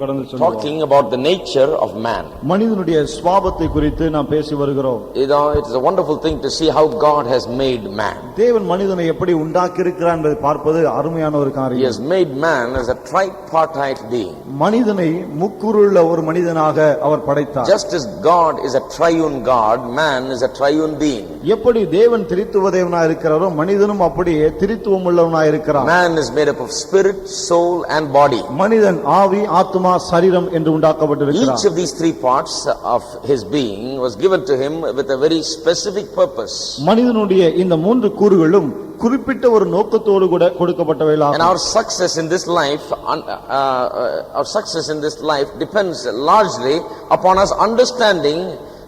talking about the nature of man. மனிதனுடைய சுபாவத்தை குறித்து நாம் பேசி வருகிறோம். It is a wonderful thing to see how God has made man. தேவன் மனிதனை எப்படி உண்டாக்கி இருக்கிறார் என்பதை பார்ப்பது அருமையான ஒரு காரியம். He has made man as a tripartite being. மனிதனை முக்குருள்ள ஒரு மனிதனாக அவர் படைத்தார். Just as God is a triune God, man is a triune being. எப்படி தேவன் திரித்துவ தேவனாய் இருக்கிறாரோ மனிதனும் அப்படியே திரித்துவம் உள்ளவனாய் இருக்கிறார். Man is made up of spirit, soul and body. மனிதன் ஆவி, ஆத்துமா, சரீரம் என்று உண்டாக்கப்பட்டிருக்கிறார். Each of these three parts of his being was given to him with a very specific purpose. மனிதனுடைய இந்த மூன்று கூறுகளும் குறிப்பிட்ட ஒரு நோக்கத்தோடு கூட கொடுக்கப்பட்டவைகளாகும். And our success in this life depends largely upon us understanding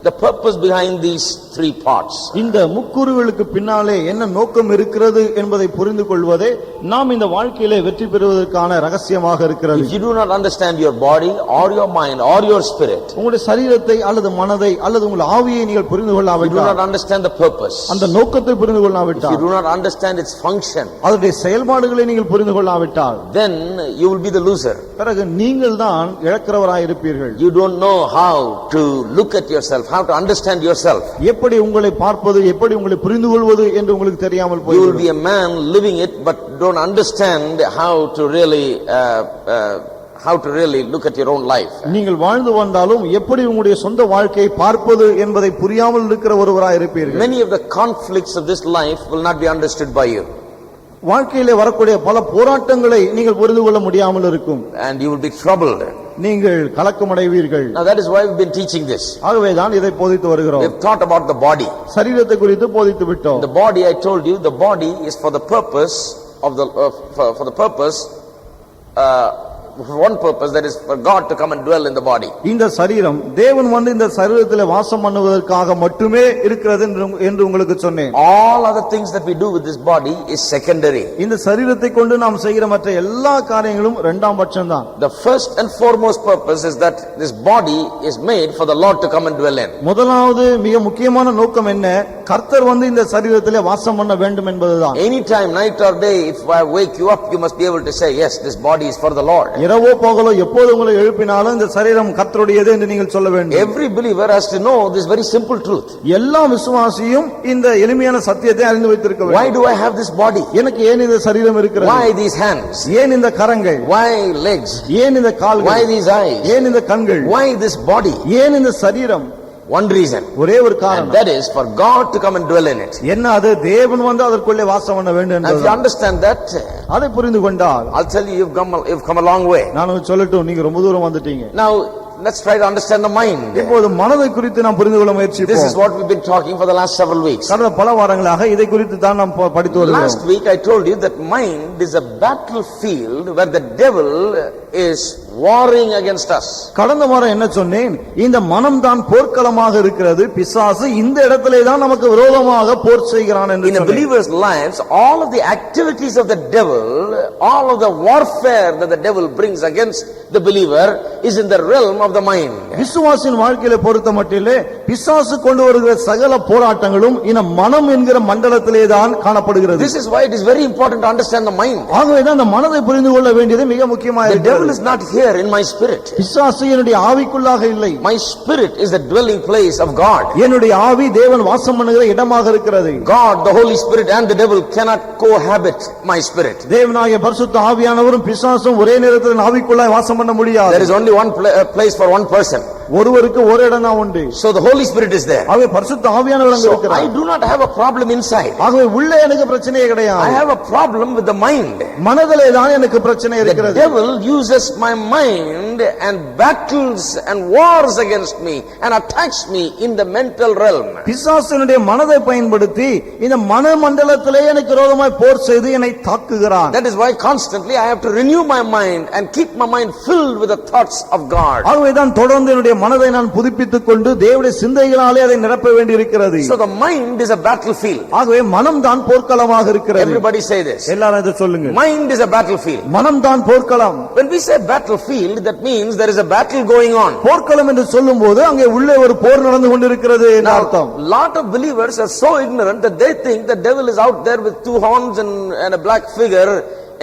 the purpose behind these three parts. இந்த முக்கூறுகளுக்கு பின்னாலே என்ன நோக்கம் இருக்கிறது என்பதை புரிந்து கொள்வதே நாம் இந்த வாழ்க்கையிலே வெற்றி பெறுவதற்கான ரகசியமாக இருக்கிறது. If you do not understand your body or your mind or your spirit, உங்களுடைய சரீரத்தை அல்லது மனதை அல்லது உங்கள் ஆவியை நீங்கள் புரிந்து கொள்ளாவிட்டால், you do not understand the purpose, அந்த நோக்கத்தை புரிந்து கொள்ளாவிட்டால், if you do not understand its function, அதனுடைய செயல்பாடுகளை நீங்கள் புரிந்து கொள்ளாவிட்டால், then you will be the loser. பிறகு நீங்கள் தான் இழக்கிறவராய் இருப்பீர்கள். You don't know how to look at yourself, how to understand yourself. எப்படி உங்களை பார்ப்பது, எப்படி உங்களை புரிந்து கொள்வது என்று உங்களுக்கு தெரியாமல் போய்விடும். You will be a man living it but don't understand how to really look at your own life. நீங்கள் வாழ்ந்து வந்தாலும் எப்படி உங்களுடைய சொந்த வாழ்க்கையை பார்ப்பது என்பதை புரியாமல் இருக்கிற ஒருவராய் இருப்பீர்கள். Many of the conflicts of this life will not be understood by you. வாழ்க்கையிலே வரக்கூடிய பல போராட்டங்களை நீங்கள் புரிந்து கொள்ள முடியாமல் இருக்கும். And you will be troubled. நீங்கள் கலக்கமடைவீர்கள். Now that is why we've been teaching this. ஆகவே தான் இதை போதித்து வருகிறோம். We've taught about the body. சரீரத்தை குறித்து போதித்து விட்டோம். The body, I told you, the body is for the purpose of the for the purpose one purpose, that is for God to come and dwell in the body. இந்த சரீரம் தேவன் வந்து இந்த சரீரத்திலே வாசம் பண்ணுவதற்காக மட்டுமே இருக்கிறது என்று உங்களுக்கு சொன்னேன். All other things that we do with this body is secondary. இந்த சரீரத்தை கொண்டு நாம் செய்கிற மற்ற எல்லா காரியங்களும் இரண்டாம் பட்சம்தான். The first and foremost purpose is that this body is made for the Lord to come and dwell in. முதலாவது மிக முக்கியமான நோக்கம் என்ன? கர்த்தர் வந்து இந்த சரீரத்திலே வாசம் பண்ண வேண்டும் என்பதுதான். Anytime, night or day, if I wake you up, you must be able to say, yes, this body is for the Lord. இரவோ பகலோ எப்போது உங்களை எழுப்பினாலும் இந்த சரீரம் கர்த்தருடையது என்று நீங்கள் சொல்ல வேண்டும். Every believer has to know this very simple truth. எல்லா விசுவாசியும் இந்த எளிமையான சத்தியத்தை அறிந்து வைத்திருக்க வேண்டும். Why do I have this body? எனக்கு ஏன் இந்த சரீரம் இருக்கிறது? Why these hands? ஏன் இந்த கரங்கள்? Why legs? ஏன் இந்த கால்கள்? Why these eyes? ஏன் இந்த கண்கள்? Why this body? ஏன் இந்த சரீரம்? One reason. ஒரே ஒரு காரணம். And that is for God to come and dwell in it. என்ன அது? தேவன் வந்து அதற்குள்ளே வாசம் பண்ண வேண்டும் என்பது. If you understand that, அதை புரிந்து கொண்டால், I'll tell you, you've come a long way. நான் சொல்லட்டும், நீங்க ரொம்ப தூரம் வந்துட்டீங்க. Now let's try to understand the mind. இப்போது மனதை குறித்து நாம் புரிந்து கொள்ள முயற்சிப்போம். This is what we've been talking for the last several weeks. கடந்த பல வாரங்களாக இதை குறித்து தான் நாம் படித்து வருகிறோம். Last week I told you that mind is a battlefield where the devil is warring against us. கடந்த வாரம் என்ன சொன்னேன்? இந்த மனம் தான் போர்க்களமாக இருக்கிறது. பிசாசு இந்த இடத்திலே தான் நமக்கு விரோதமாக போர் செய்கிறான் என்று சொன்னேன். In a believer's lives, all of the activities of the devil, all of the warfare that the devil brings against the believer is in the realm of the mind. விசுவாசின் வாழ்க்கையிலே பொறுத்தமட்டிலே பிசாசு கொண்டு வருகிற சகல போராட்டங்களும் இந்த மனம் என்கிற மண்டலத்திலே தான் காணப்படுகிறது. This is why it is very important to understand the mind. ஆகவே தான் அந்த மனதை புரிந்து கொள்ள வேண்டியது மிக முக்கியமாக இருக்கிறது. The devil is not here in my spirit. பிசாசு என்னுடைய ஆவிக்குள்ளாக இல்லை. My spirit is the dwelling place of God. என்னுடைய ஆவி தேவன் வாசம் பண்ணுகிற இடமாக இருக்கிறது. God, the Holy Spirit and the devil cannot cohabit my spirit. தேவனாகிய பரிசுத்த ஆவியானவரும் பிசாசும் ஒரே நேரத்தில் ஆவிக்குள்ளாக வாசம் பண்ண முடியாது. There is only one place for one person. ஒருவருக்கு ஒரு இடம் தான் உண்டு. So the Holy Spirit is there. ஆகவே பரிசுத்த ஆவியானவர் அங்க இருக்கிறார். I do not have a problem inside. ஆகவே உள்ளே எனக்கு பிரச்சனையே கிடையாது. I have a problem with the mind. மனதிலே தான் எனக்கு பிரச்சனை இருக்கிறது. The devil uses my mind and battles and wars against me and attacks me in the mental realm. பிசாசுனுடைய மனதை பயன்படுத்தி இந்த மன மண்டலத்திலே எனக்கு விரோதமாய் போர் செய்து என்னை தாக்குகிறான். That is why constantly I have to renew my mind and keep my mind filled with the thoughts of God. ஆகவே தான் தொடர்ந்து என்னுடைய மனதை நான் புதுப்பித்துக் கொண்டு தேவனுடைய சிந்தைகளாலே அதை நிரப்ப வேண்டியிருக்கிறது. So the mind is a battlefield. ஆகவே மனம் தான் போர்க்களமாக இருக்கிறது. Everybody say this. எல்லாரும் இதை சொல்லுங்க. Mind is a battlefield. மனம் தான் போர்க்களம். When we say battlefield, that means there is a battle going on. போர்க்களம் என்று சொல்லும்போது அங்கே உள்ளே ஒரு போர் நடந்து கொண்டிருக்கிறது என்று அர்த்தம். Lot of believers are so ignorant that they think the devil is out there with two horns and a black figure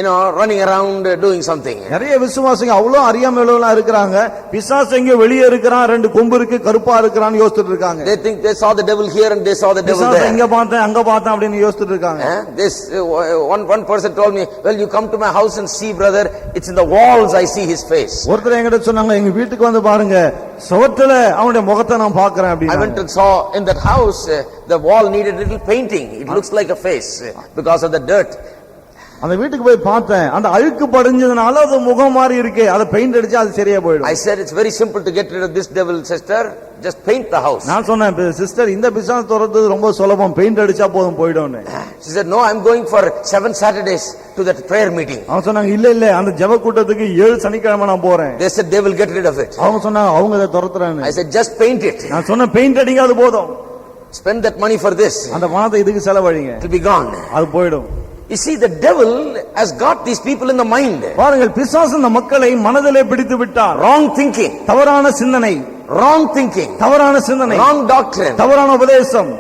running around doing something. நிறைய விசுவாசிங்க அவ்வளவு அறியாமையிலலாம் இருக்கிறாங்க. பிசாசு எங்க வெளியே இருக்கிறான், ரெண்டு கொம்பு இருக்கு, கருப்பா இருக்கிறான்னு யோசிச்சுட்டு இருக்காங்க. They think they saw the devil here and they saw the devil there. இங்க பார்த்தேன் அங்க பார்த்தேன் அப்படின்னு யோசிச்சுட்டு இருக்காங்க. This one person told me, well, you come to my house and see, brother, it's in the walls I see his face. ஒருத்தர் என்கிட்ட சொன்னாங்க, எங்க வீட்டுக்கு வந்து பாருங்க, சுவத்துல அவனுடைய முகத்தை நான் பார்க்கறேன் அப்படின்னு. I went and saw in that house the wall needed little painting. It looks like a face because of the dirt. அந்த வீட்டுக்கு போய் பார்த்தேன், அந்த அழுக்கு படிஞ்சதுனால அது முகம் மாதிரி இருக்கு, அதை பெயிண்ட் அடிச்சா அது சரியா போயிடும். I said it's very simple to get rid of this devil, sister. Just paint the house. நான் சொன்னேன், சிஸ்டர், இந்த பிசாசு துரத்துறது ரொம்ப சுலபம், பெயிண்ட் அடிச்சா போதும் போய்டும்னு. She said, no, I'm going for 7 Saturdays to that prayer meeting. அவங்க சொன்னாங்க, இல்ல இல்ல, அந்த ஜெப கூட்டத்துக்கு 7 சனிக்கிழமை நான் போறேன். They said they will get rid of it. அவங்க சொன்னாங்க, அவங்க அதை துரத்துறாங்க. I said, just paint it. நான் சொன்னேன், பெயிண்ட் அடிங்க, அது போதும். Spend that money for this. அந்த பணத்தை இதுக்கு செலவழிங்க, it will be gone. அது போய்டும். You see, the devil has got these people in the mind. பாருங்கள், பிசாசு இந்த மக்களை மனதிலே பிடித்து விட்டார். Wrong thinking, தவறான சிந்தனை, wrong thinking, தவறான சிந்தனை, wrong doctrine, தவறான உபதேசம்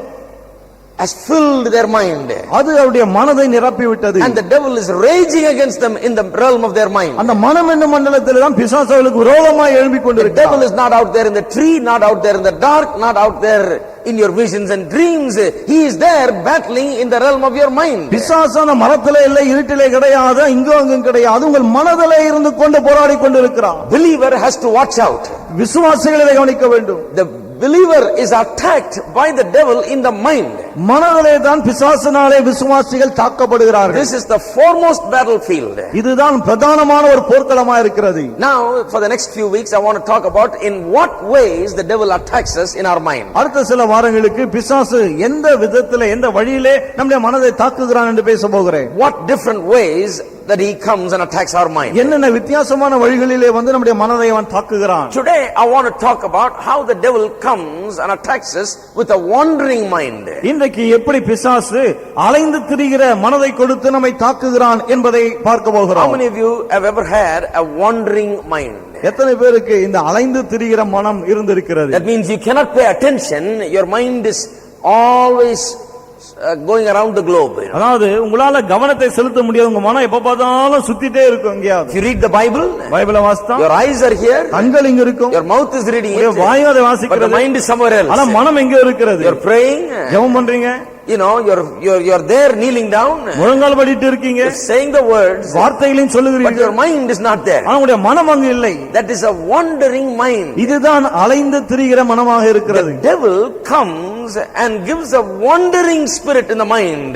has filled their mind. அது அவருடைய மனதை நிரப்பி விட்டது. And the devil is raging against them in the realm of their mind. அந்த மனம் என்னும் மண்டலத்திலே தான் பிசாசு அவர்களுக்கு விரோதமாய் எழும்பிக் கொண்டிருக்கிறார். The devil is not out there in the tree, not out there in the dark, not out there in your visions and dreams. He is there battling in the realm of your mind. பிசாசு அந்த மரத்திலே இல்லை, இருட்டிலே கிடையாது, இங்கும் அங்கும் கிடையாது, உங்கள் மனதிலே இருந்து கொண்டு போராடி கொண்டிருக்கிறார். Believer has to watch out. விசுவாசிகளை கவனிக்க வேண்டும். The believer is attacked by the devil in the mind. மனதிலே தான் பிசாசினாலே விசுவாசிகள் தாக்கப்படுகிறார்கள். This is the foremost battlefield. இதுதான் பிரதானமான ஒரு போர்க்களமா இருக்கிறது. Now for the next few weeks I want to talk about in what ways the devil attacks us in our mind. அடுத்த சில வாரங்களுக்கு பிசாசு எந்த விதத்திலே, எந்த வழியிலே நம்முடைய மனதை தாக்குகிறான் என்று பேச போகிறேன். What different ways that he comes and attacks our mind. என்னென்ன வித்தியாசமான வழிகளிலே வந்து நம்முடைய மனதை அவன் தாக்குகிறான். Today I want to talk about how the devil comes and attacks us with a wandering mind. இன்றைக்கு எப்படி பிசாசு அலைந்து திரிகிற மனதை கொடுத்து நம்மை தாக்குகிறான் என்பதை பார்க்க போகிறோம். How many of you have ever had a wandering mind? எத்தனை பேருக்கு இந்த அலைந்து திரிகிற மனம் இருந்திருக்கிறது? That means you cannot pay attention, your mind is always going around the globe. அதாவது உங்களால கவனத்தை செலுத்த முடியாது, உங்க மனம் எப்ப பார்த்தாலும் சுத்திட்டே இருக்கும் எங்கயாவது. If you read the Bible, பைபிளை வாசித்தா, your eyes are here, கண்கள் இங்க இருக்கும், your mouth is reading it, வாய் அதை but வாசிக்கிறது, the mind is somewhere else. ஆனா மனம் எங்க இருக்கிறது? You're praying, ஜெபம் பண்றீங்க, you know, you're there kneeling down, முழங்கால் படிட்டு இருக்கீங்க, saying the words, வார்த்தைகளையும் but சொல்லுகிறீங்க, your mind is not there. ஆனா உங்களுடைய மனம் அங்க இல்லை. That is a wandering mind. இதுதான் அலைந்து திரிகிற மனமாக இருக்கிறது. The devil comes and gives a wandering spirit in the mind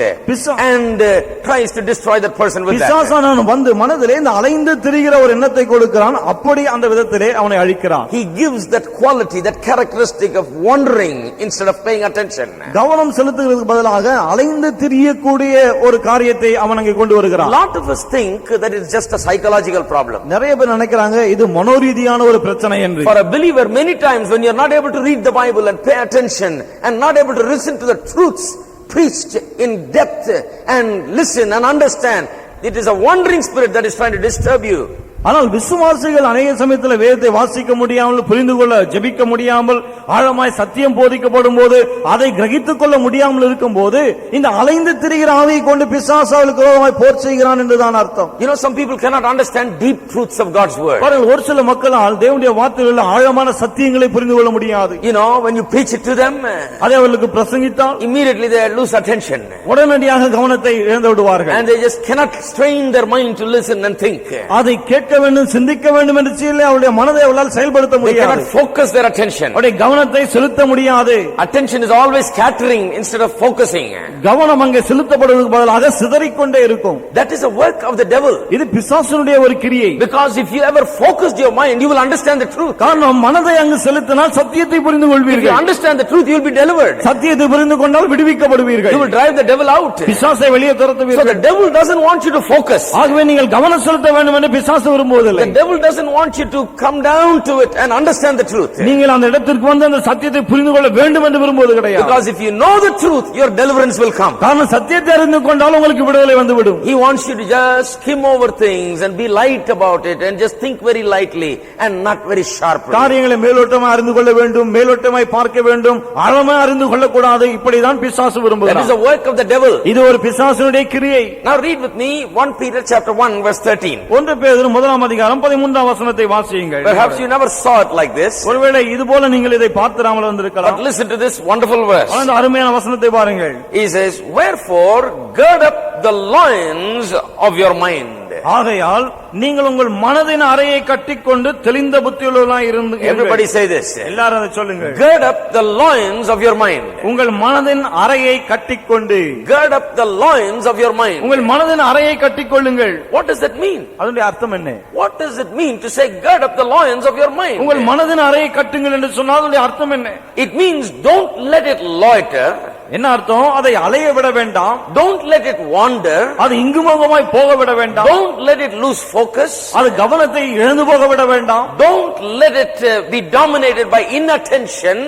and tries to destroy that person with that. பிசாசானவன் வந்து மனதிலே இந்த அலைந்து திரிகிற ஒரு எண்ணத்தை கொடுக்கிறான், அப்படி அந்த விதத்திலே அவனை அழிக்கிறான். He gives that quality, that characteristic of wandering instead of paying attention. கவனம் செலுத்துகிறதுக்கு பதிலாக அலைந்து திரியக்கூடிய ஒரு காரியத்தை அவன் அங்கே கொண்டு வருகிறான். A lot of us think that it's just a psychological problem. நிறைய பேர் நினைக்கிறாங்க இது மனோரீதியான ஒரு பிரச்சனை என்று. For a believer, many times when you're not able to read the Bible and pay attention and not able to listen to the truths preached in depth and listen and understand, it is a wandering spirit that is trying to disturb you. ஆனால் விசுவாசிகள் அநேக சமயத்தில் வேதத்தை வாசிக்க முடியாமல், புரிந்து கொள்ள ஜெபிக்க முடியாமல், ஆழமாய் சத்தியம் போதிக்கப்படும் போது அதை கிரகித்துக் கொள்ள முடியாமல் இருக்கும் போது இந்த அலைந்து திரிகிற ஆவியை கொண்டு பிசாசாவுக்கு விரோதமாய் போர் செய்கிறான் என்றுதான் அர்த்தம். You know, some people cannot understand deep truths of God's word. ஒரு சில மக்களால் தேவனுடைய வார்த்தையில் ஆழமான சத்தியங்களை புரிந்து கொள்ள முடியாது. You know, when you preach it to them, அதை அவர்களுக்கு பிரசங்கித்தால் immediately they lose attention. உடனடியாக கவனத்தை இழந்து விடுவார்கள். And they just cannot strain their mind to listen and think. அதை கேட்க வேண்டும், சிந்திக்க வேண்டும் என்று சொல்லி அவருடைய மனதை அவளால் செயல்படுத்த முடியாது. They cannot focus their attention. அவருடைய கவனத்தை செலுத்த முடியாது. Attention is always scattering instead of focusing. கவனம் அங்கே செலுத்தப்படுவதற்கு பதிலாக சிதறிக்கொண்டே இருக்கும். That is a work of the devil. இது பிசாசுடைய ஒரு கிரியை. Because if you ever focused your mind, you will understand the truth. காரணம் மனதை அங்கு செலுத்தினால் சத்தியத்தை புரிந்து If you கொள்வீர்கள். understand the truth, you will be delivered. சத்தியத்தை புரிந்து கொண்டால் விடுவிக்கப்படுவீர்கள். You will drive the devil out. பிசாசை வெளியே So துரத்துவீர்கள். the devil doesn't want you to focus. ஆகவே நீங்கள் கவனம் செலுத்த வேண்டும் என்று பிசாசு விரும்புவதில்லை. The devil doesn't want you to come down to it and understand the truth. நீங்கள் அந்த இடத்திற்கு வந்து அந்த சத்தியத்தை புரிந்து கொள்ள வேண்டும் என்று விரும்புவது கிடையாது. Because if you know the truth, your deliverance will come. காரணம் சத்தியத்தை அறிந்து கொண்டால் உங்களுக்கு விடுதலை வந்துவிடும். He wants you to just skim over things and be light about it and just think very lightly and not very sharply. காரியங்களை மேலோட்டமாக அறிந்து கொள்ள வேண்டும், மேலோட்டமாய் பார்க்க வேண்டும், ஆழமாக அறிந்து கொள்ள கூடாது. இப்படிதான் பிசாசு விரும்புகிறான். That is the work of the devil. இது ஒரு பிசாசுடைய கிரியை. Now read with me 1 Peter chapter 1 verse 13. 1 பேதுரு முதலாம் அதிகாரம் 13ஆம் வசனத்தை வாசியுங்கள். Perhaps you never saw it like this. ஒருவேளை இது போல நீங்கள் இதை பார்த்திராமல் வந்திருக்கலாம். But listen to this wonderful verse. அந்த அருமையான வசனத்தை பாருங்கள். He says, "Wherefore gird up the loins of your mind." ஆகையால் நீங்கள் உங்கள் மனதின் அறையை கட்டிக்கொண்டு தெளிந்த புத்தியுள்ளவர்களாய் இருந்து. Everybody say this. எல்லாரும் அதை சொல்லுங்க. Gird up the loins of your mind. உங்கள் மனதின் அறையை கட்டிக்கொண்டு. Gird up the loins of your mind. உங்கள் மனதின் அறையை கட்டிக்கொள்ளுங்கள். What does that mean? அதனுடைய அர்த்தம் என்ன? What does it mean to say gird up the loins of your mind? உங்கள் மனதின் அறையை கட்டுங்கள் என்று சொன்னால் அதனுடைய அர்த்தம் என்ன? It means don't let it loiter. என்ன அர்த்தம்? அதை அலைய விட வேண்டாம். Don't let it wander. அது இங்குமுகமாய் போக விட வேண்டாம். Don't let it lose focus. அது கவனத்தை இழந்து போக விட வேண்டாம். Don't let it be dominated by inattention.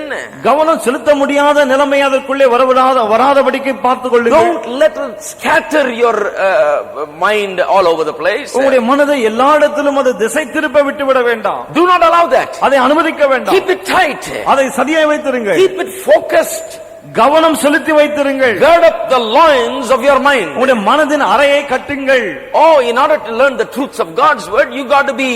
கவனம் செலுத்த முடியாத நிலைமை அதற்குள்ளே வராதபடிக்கு பார்த்துக் கொள்ளுங்கள். Don't let it scatter your mind all over the place. உங்களுடைய மனதை எல்லா இடத்திலும் அது திசை திருப்ப விட்டு விட வேண்டாம். Do not allow that. அதை அனுமதிக்க வேண்டாம். Keep it tight. அதை சரியாய் வைத்திருங்கள். Keep it focused. கவனம் செலுத்தி வைத்திருங்கள். Gird up the loins of your mind. உங்களுடைய மனதின் அறையை கட்டுங்கள். Oh, in order to learn the truths of God's word, you got to be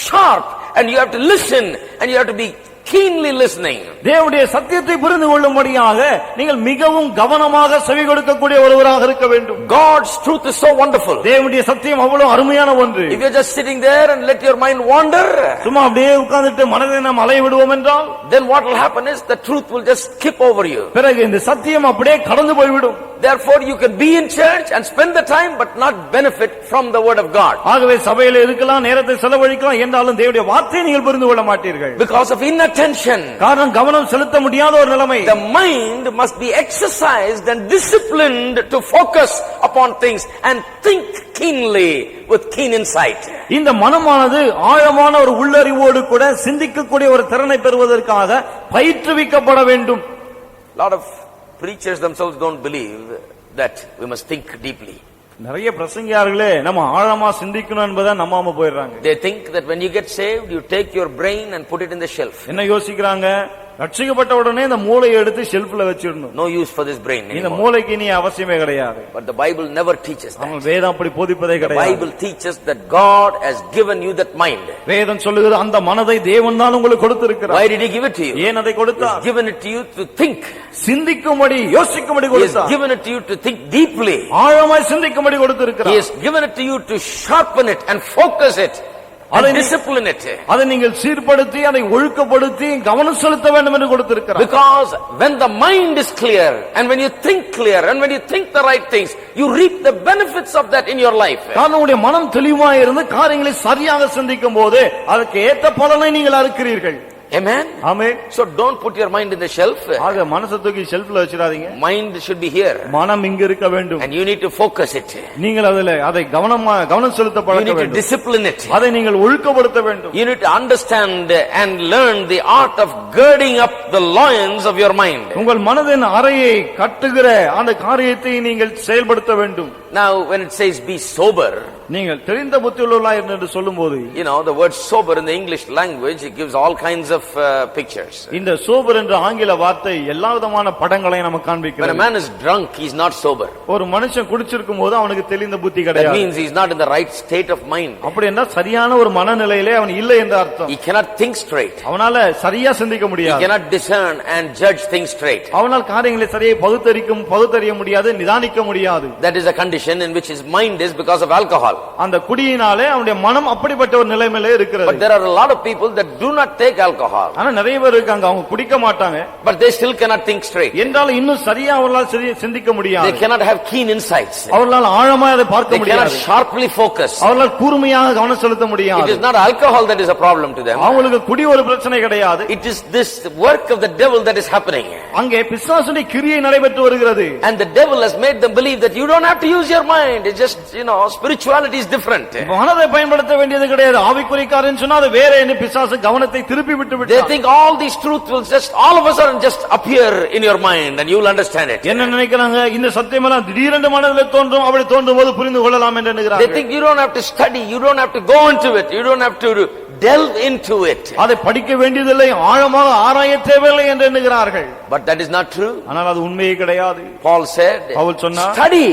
sharp and you have to listen and you have to be keenly listening. தேவனுடைய சத்தியத்தை புரிந்து கொள்ளும்படியாக நீங்கள் மிகவும் கவனமாக செவி கொடுக்கக்கூடிய ஒருவராக இருக்க வேண்டும். God's truth is so wonderful. தேவனுடைய சத்தியம் அவ்வளவு அருமையான ஒன்று. If you're just sitting there and let your mind wander, சும்மா அப்படியே உட்கார்ந்துட்டு மனதை நாம் அலைய விடுவோம் என்றால், then what will happen is the truth will just skip over you. பிறகு இந்த சத்தியம் அப்படியே கடந்து போய்விடும். Therefore you can be in church and spend the time but not benefit from the word of God. ஆகவே சபையில இருக்கலாம், நேரத்தை செலவழிக்கலாம், என்றாலும் தேவனுடைய வார்த்தையை நீங்கள் புரிந்து கொள்ள மாட்டீர்கள். Because of inattention. காரணம் கவனம் செலுத்த முடியாத ஒரு நிலைமை. The mind must be exercised and disciplined to focus upon things and think keenly with keen insight. இந்த மனமானது ஆழமான ஒரு உள்ளறிவோடு கூட சிந்திக்கக்கூடிய ஒரு திறனை பெறுவதற்காக பயிற்றுவிக்கப்பட வேண்டும். Lot of preachers themselves don't believe that we must think deeply. நிறைய பிரசங்கியார்களே நம்ம ஆழமா சிந்திக்கணும் என்பதை நம்பாம போயிடுறாங்க. They think that when you get saved, you take your brain and put it in the shelf. என்ன யோசிக்கிறாங்க? ரட்சிக்கப்பட்ட உடனே இந்த மூளையை எடுத்து ஷெல்ஃப்ல வச்சிடணும். No use for this brain anymore. இந்த மூளைக்கு நீ அவசியமே கிடையாது. But the Bible never teaches that. வேதம் அப்படி போதிப்பதே The கிடையாது. Bible teaches that God has given you that mind. வேதம் சொல்லுகிறது அந்த மனதை தேவன் தான் உங்களுக்கு கொடுத்திருக்கிறார். Why did he give it to you? ஏன் அதை கொடுத்தார்? He has given it to you to think. சிந்திக்கும்படி, யோசிக்கும்படி He has கொடுத்தார். given it to you to think deeply. ஆழமாய் சிந்திக்கும்படி கொடுத்திருக்கிறார். He has given it to you to sharpen it and focus it. And discipline it. அதை நீங்கள் சீர்படுத்தி அதை ஒழுக்கப்படுத்தி கவனம் செலுத்த வேண்டும் என்று கொடுத்திருக்கிறார். Because when the mind is clear and when you think clear and when you think the right things, you reap the benefits of that in your life. உங்களுடைய மனம் தெளிவாய் இருந்து காரியங்களை சரியாக சிந்திக்கும் போது அதற்கு ஏற்ற பலனை நீங்கள் அறுக்கிறீர்கள். Amen. Amen. So don't put your mind in the shelf. ஆக மனசை தூக்கி ஷெல்ஃப்ல வச்சிராதீங்க. Mind should be here. மனம் இங்க இருக்க வேண்டும். And you need to focus it. நீங்கள் அதை கவனம் செலுத்த பழக்க வேண்டும். You need to discipline it. அதை நீங்கள் ஒழுக்கப்படுத்த வேண்டும். You need to understand and learn the art of girding up the loins of your mind. உங்கள் மனதின் அறையை கட்டுகிற அந்த காரியத்தை நீங்கள் செயல்படுத்த வேண்டும். Now when it says be sober, நீங்கள் தெரிந்த புத்தியுள்ளவர்களாய் என்று சொல்லும்போது, you know the word sober in the English language, it gives all kinds of pictures. இந்த சோபர் என்ற ஆங்கில வார்த்தை எல்லா விதமான படங்களை நமக்கு காண்பிக்கிறது. When a man is drunk, he is not sober. ஒரு மனுஷன் குடிச்சிருக்கும் போது அவனுக்கு தெளிந்த புத்தி கிடையாது. That means he is not in the right state of mind. அப்படி என்றால் சரியான ஒரு மனநிலையிலே அவன் இல்லை என்ற அர்த்தம். He cannot think straight. அவனால சரியா சிந்திக்க He முடியாது. cannot discern and judge things straight. அவனால் காரியங்களை சரியாக பகுத்தறிய முடியாது, நிதானிக்க முடியாது. That is a condition in which his mind is because of alcohol. அந்த குடியினாலே அவனுடைய மனம் அப்படிப்பட்ட ஒரு நிலைமையிலே இருக்கிறது. But there are a lot of people that do not take alcohol. ஆனா நிறைய பேர் இருக்காங்க, அவங்க குடிக்க மாட்டாங்க. But they still cannot think straight. என்றால் இன்னும் சரியா அவர்களால் சிந்திக்க முடியாது. They cannot have keen insights. அவர்களால் ஆழமாக அதை பார்க்க முடியாது. They cannot sharply focus. அவர்களால் கூர்மையாக கவனம் செலுத்த முடியாது. It is not alcohol that is a problem to them. அவங்களுக்கு குடி ஒரு பிரச்சனை கிடையாது. It is this work of the devil that is happening. அங்கே பிசாசுடைய கிரியை நடைபெற்று வருகிறது. And the devil has made them believe that you don't have to use your mind. It's just, spirituality responsibility is different. மனதை பயன்படுத்த வேண்டியது கிடையாது. ஆவிக்குரியக்காரன் சொன்னா அது வேற என்ன பிசாசு கவனத்தை திருப்பி விட்டு They விட்டான். think all these truths will just all of a sudden just appear in your mind and you will understand it. என்ன நினைக்கிறாங்க, இந்த சத்தியம் எல்லாம் திடீரென்று மனதிலே தோன்றும், அப்படி தோன்றும் போது புரிந்து கொள்ளலாம் என்று They நினைக்கிறார்கள். think you don't have to study, you don't have to go into it, you don't have to delve into it. அதை படிக்க வேண்டியதில்லை, ஆழமாக ஆராய தேவையில்லை என்று எண்ணுகிறார்கள். But that is not true. ஆனால் அது உண்மையே கிடையாது. Paul said, பவுல் சொன்னார், study,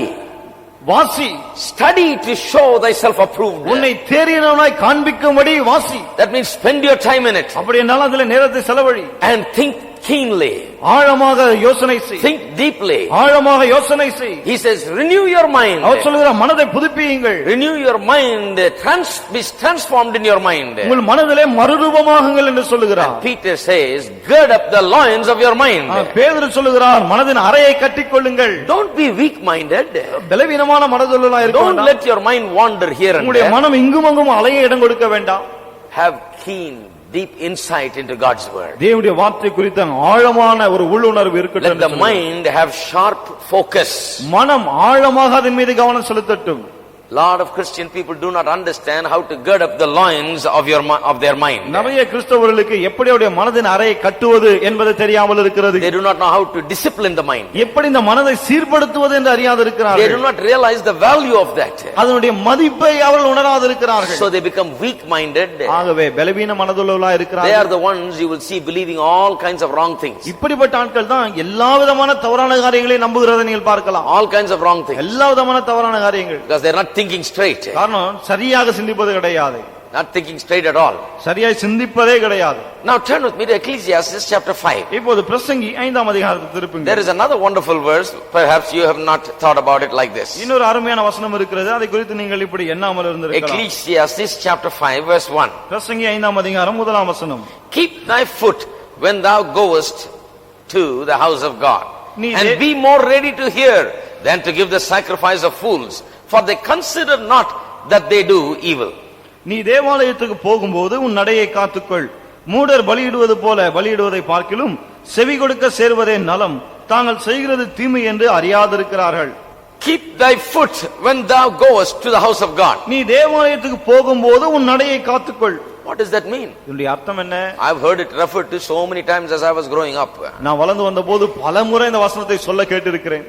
வாசி, study to show thyself approved. உன்னை தேறினவனாய் காண்பிக்கும்படி வாசி. That means spend your time in it அப்படி என்றால் அதிலே நேரத்தை செலவழி. and think keenly, ஆழமாக யோசனை செய். think deeply. ஆழமாக யோசனை செய். He says, renew your mind. அவர் சொல்கிறார், மனதை புதுப்பியுங்கள். Renew your mind, be transformed in your mind. உங்கள் மனதிலே மறுரூபமாகுங்கள் என்று சொல்லுகிறார். Peter says, gird up the loins of your mind. பேதுரு சொல்லுகிறார், மனதின் அறையை கட்டிக்கொள்ளுங்கள். Don't be weak-minded. பலவீனமான மனதுள்ளவனாய் இருக்க Don't வேண்டாம். let your mind wander here and உங்களுடைய there. மனம் இங்கும் அங்கும் அலைய இடம் கொடுக்க வேண்டாம். Have keen, deep insight into God's word. தேவனுடைய வார்த்தை குறித்த ஆழமான ஒரு உள்ளுணர்வு Let இருக்கட்டும். the mind have sharp focus. மனம் ஆழமாக அதன் மீது கவனம் செலுத்தட்டும். Lot of Christian people do not understand how to gird up the loins of their mind. நிறைய கிறிஸ்தவர்களுக்கு எப்படி அவருடைய மனதின் அறையை கட்டுவது என்பது தெரியாமல் இருக்கிறது. They do not know how to discipline the mind. எப்படி இந்த மனதை சீர்படுத்துவது என்று அறியாது They do இருக்கிறார்கள். not realize the value of that. அதனுடைய மதிப்பை அவர்கள் உணராது இருக்கிறார்கள். So they become weak-minded. ஆகவே பலவீன மனதுள்ளவர்களாய் They இருக்கிறார்கள். are the ones you will see believing all kinds of wrong things. இப்படிப்பட்ட ஆட்கள் தான் எல்லா விதமான தவறான காரியங்களை நம்புகிறதை நீங்கள் பார்க்கலாம். All kinds of wrong things. எல்லா விதமான தவறான காரியங்கள். Because they are not thinking straight. காரணம் சரியாக சிந்திப்பது கிடையாது. Not thinking straight at all. சரியாய் சிந்திப்பதே கிடையாது. Now turn with me to Ecclesiastes chapter 5. இப்போது பிரசங்கி 5ஆம் அதிகாரத்தை திருப்புங்க. There is another wonderful verse. Perhaps you have not thought about it like this. இன்னொரு அருமையான வசனம் இருக்கிறது. அதை குறித்து நீங்கள் இப்படி எண்ணாமல் இருந்திருக்கலாம். Ecclesiastes chapter 5 verse 1. பிரசங்கி 5ஆம் அதிகாரம் 1ஆம் வசனம். Keep thy foot when thou goest to the house of God, and be more ready to hear than to give the sacrifice of fools, for they consider not that they do evil. நீ தேவாலயத்துக்கு போகும்போது உன் நடையை காத்துக்கொள். மூடர் பலியிடுவது போல பலியிடுவதை பார்க்கிலும் செவி கொடுக்க சேர்வதே நலம். தாங்கள் செய்கிறது தீமை என்று அறியாதிருக்கிறார்கள். Keep thy foot when thou goest to the house of God. நீ தேவாலயத்துக்கு போகும்போது உன் நடையை காத்துக்கொள். What does that mean? இதனுடைய அர்த்தம் என்ன? I've heard it referred to so many times as I was growing up. நான் வளர்ந்து வந்தபோது பலமுறை இந்த வசனத்தை சொல்ல கேட்டிருக்கிறேன்.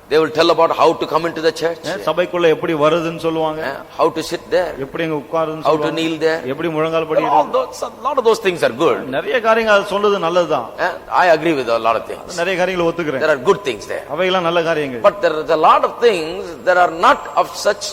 They will tell about how to come into the church, சபைக்குள்ள எப்படி வருதுன்னு சொல்லுவாங்க. how to sit there, எப்படி அங்க உட்காருன்னு how to சொல்லுவாங்க. kneel there. எப்படி முழங்கால் படிக்கிறது. All those, a lot of those things are good. நிறைய காரியங்கள் அது சொல்றது நல்லதுதான். I agree with a lot of things. நிறைய காரியங்களை ஒத்துக்கிறேன். There are good things there. அவையெல்லாம் நல்ல காரியங்கள். But there is a lot of things that are not of such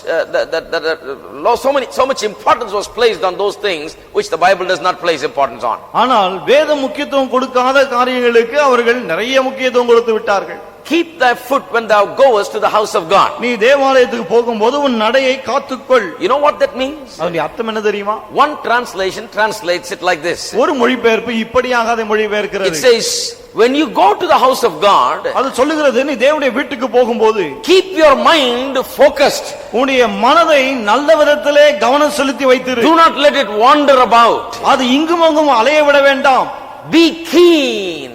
so much importance was placed on those things which the Bible does not place importance on. ஆனால் வேதம் முக்கியத்துவம் கொடுக்காத காரியங்களுக்கு அவர்கள் நிறைய முக்கியத்துவம் கொடுத்து விட்டார்கள். Keep thy foot when thou goest to the house of God. நீ தேவாலயத்துக்கு போகும்போது உன் நடையை காத்துக்கொள். You know what that means? அதனுடைய அர்த்தம் என்ன தெரியுமா? One translation translates it like this. ஒரு மொழிபெயர்ப்பு இப்படியாக அதை மொழிபெயர்க்கிறது. It says, when you go to the house of God, அது சொல்லுகிறது நீ தேவனுடைய வீட்டுக்கு போகும்போது keep your mind focused. உன்னுடைய மனதை நல்ல விதத்திலே கவனம் செலுத்தி வைத்திரு. Do not let it wander about. அது இங்கும் அங்கும் அலைய விட வேண்டாம். Be keen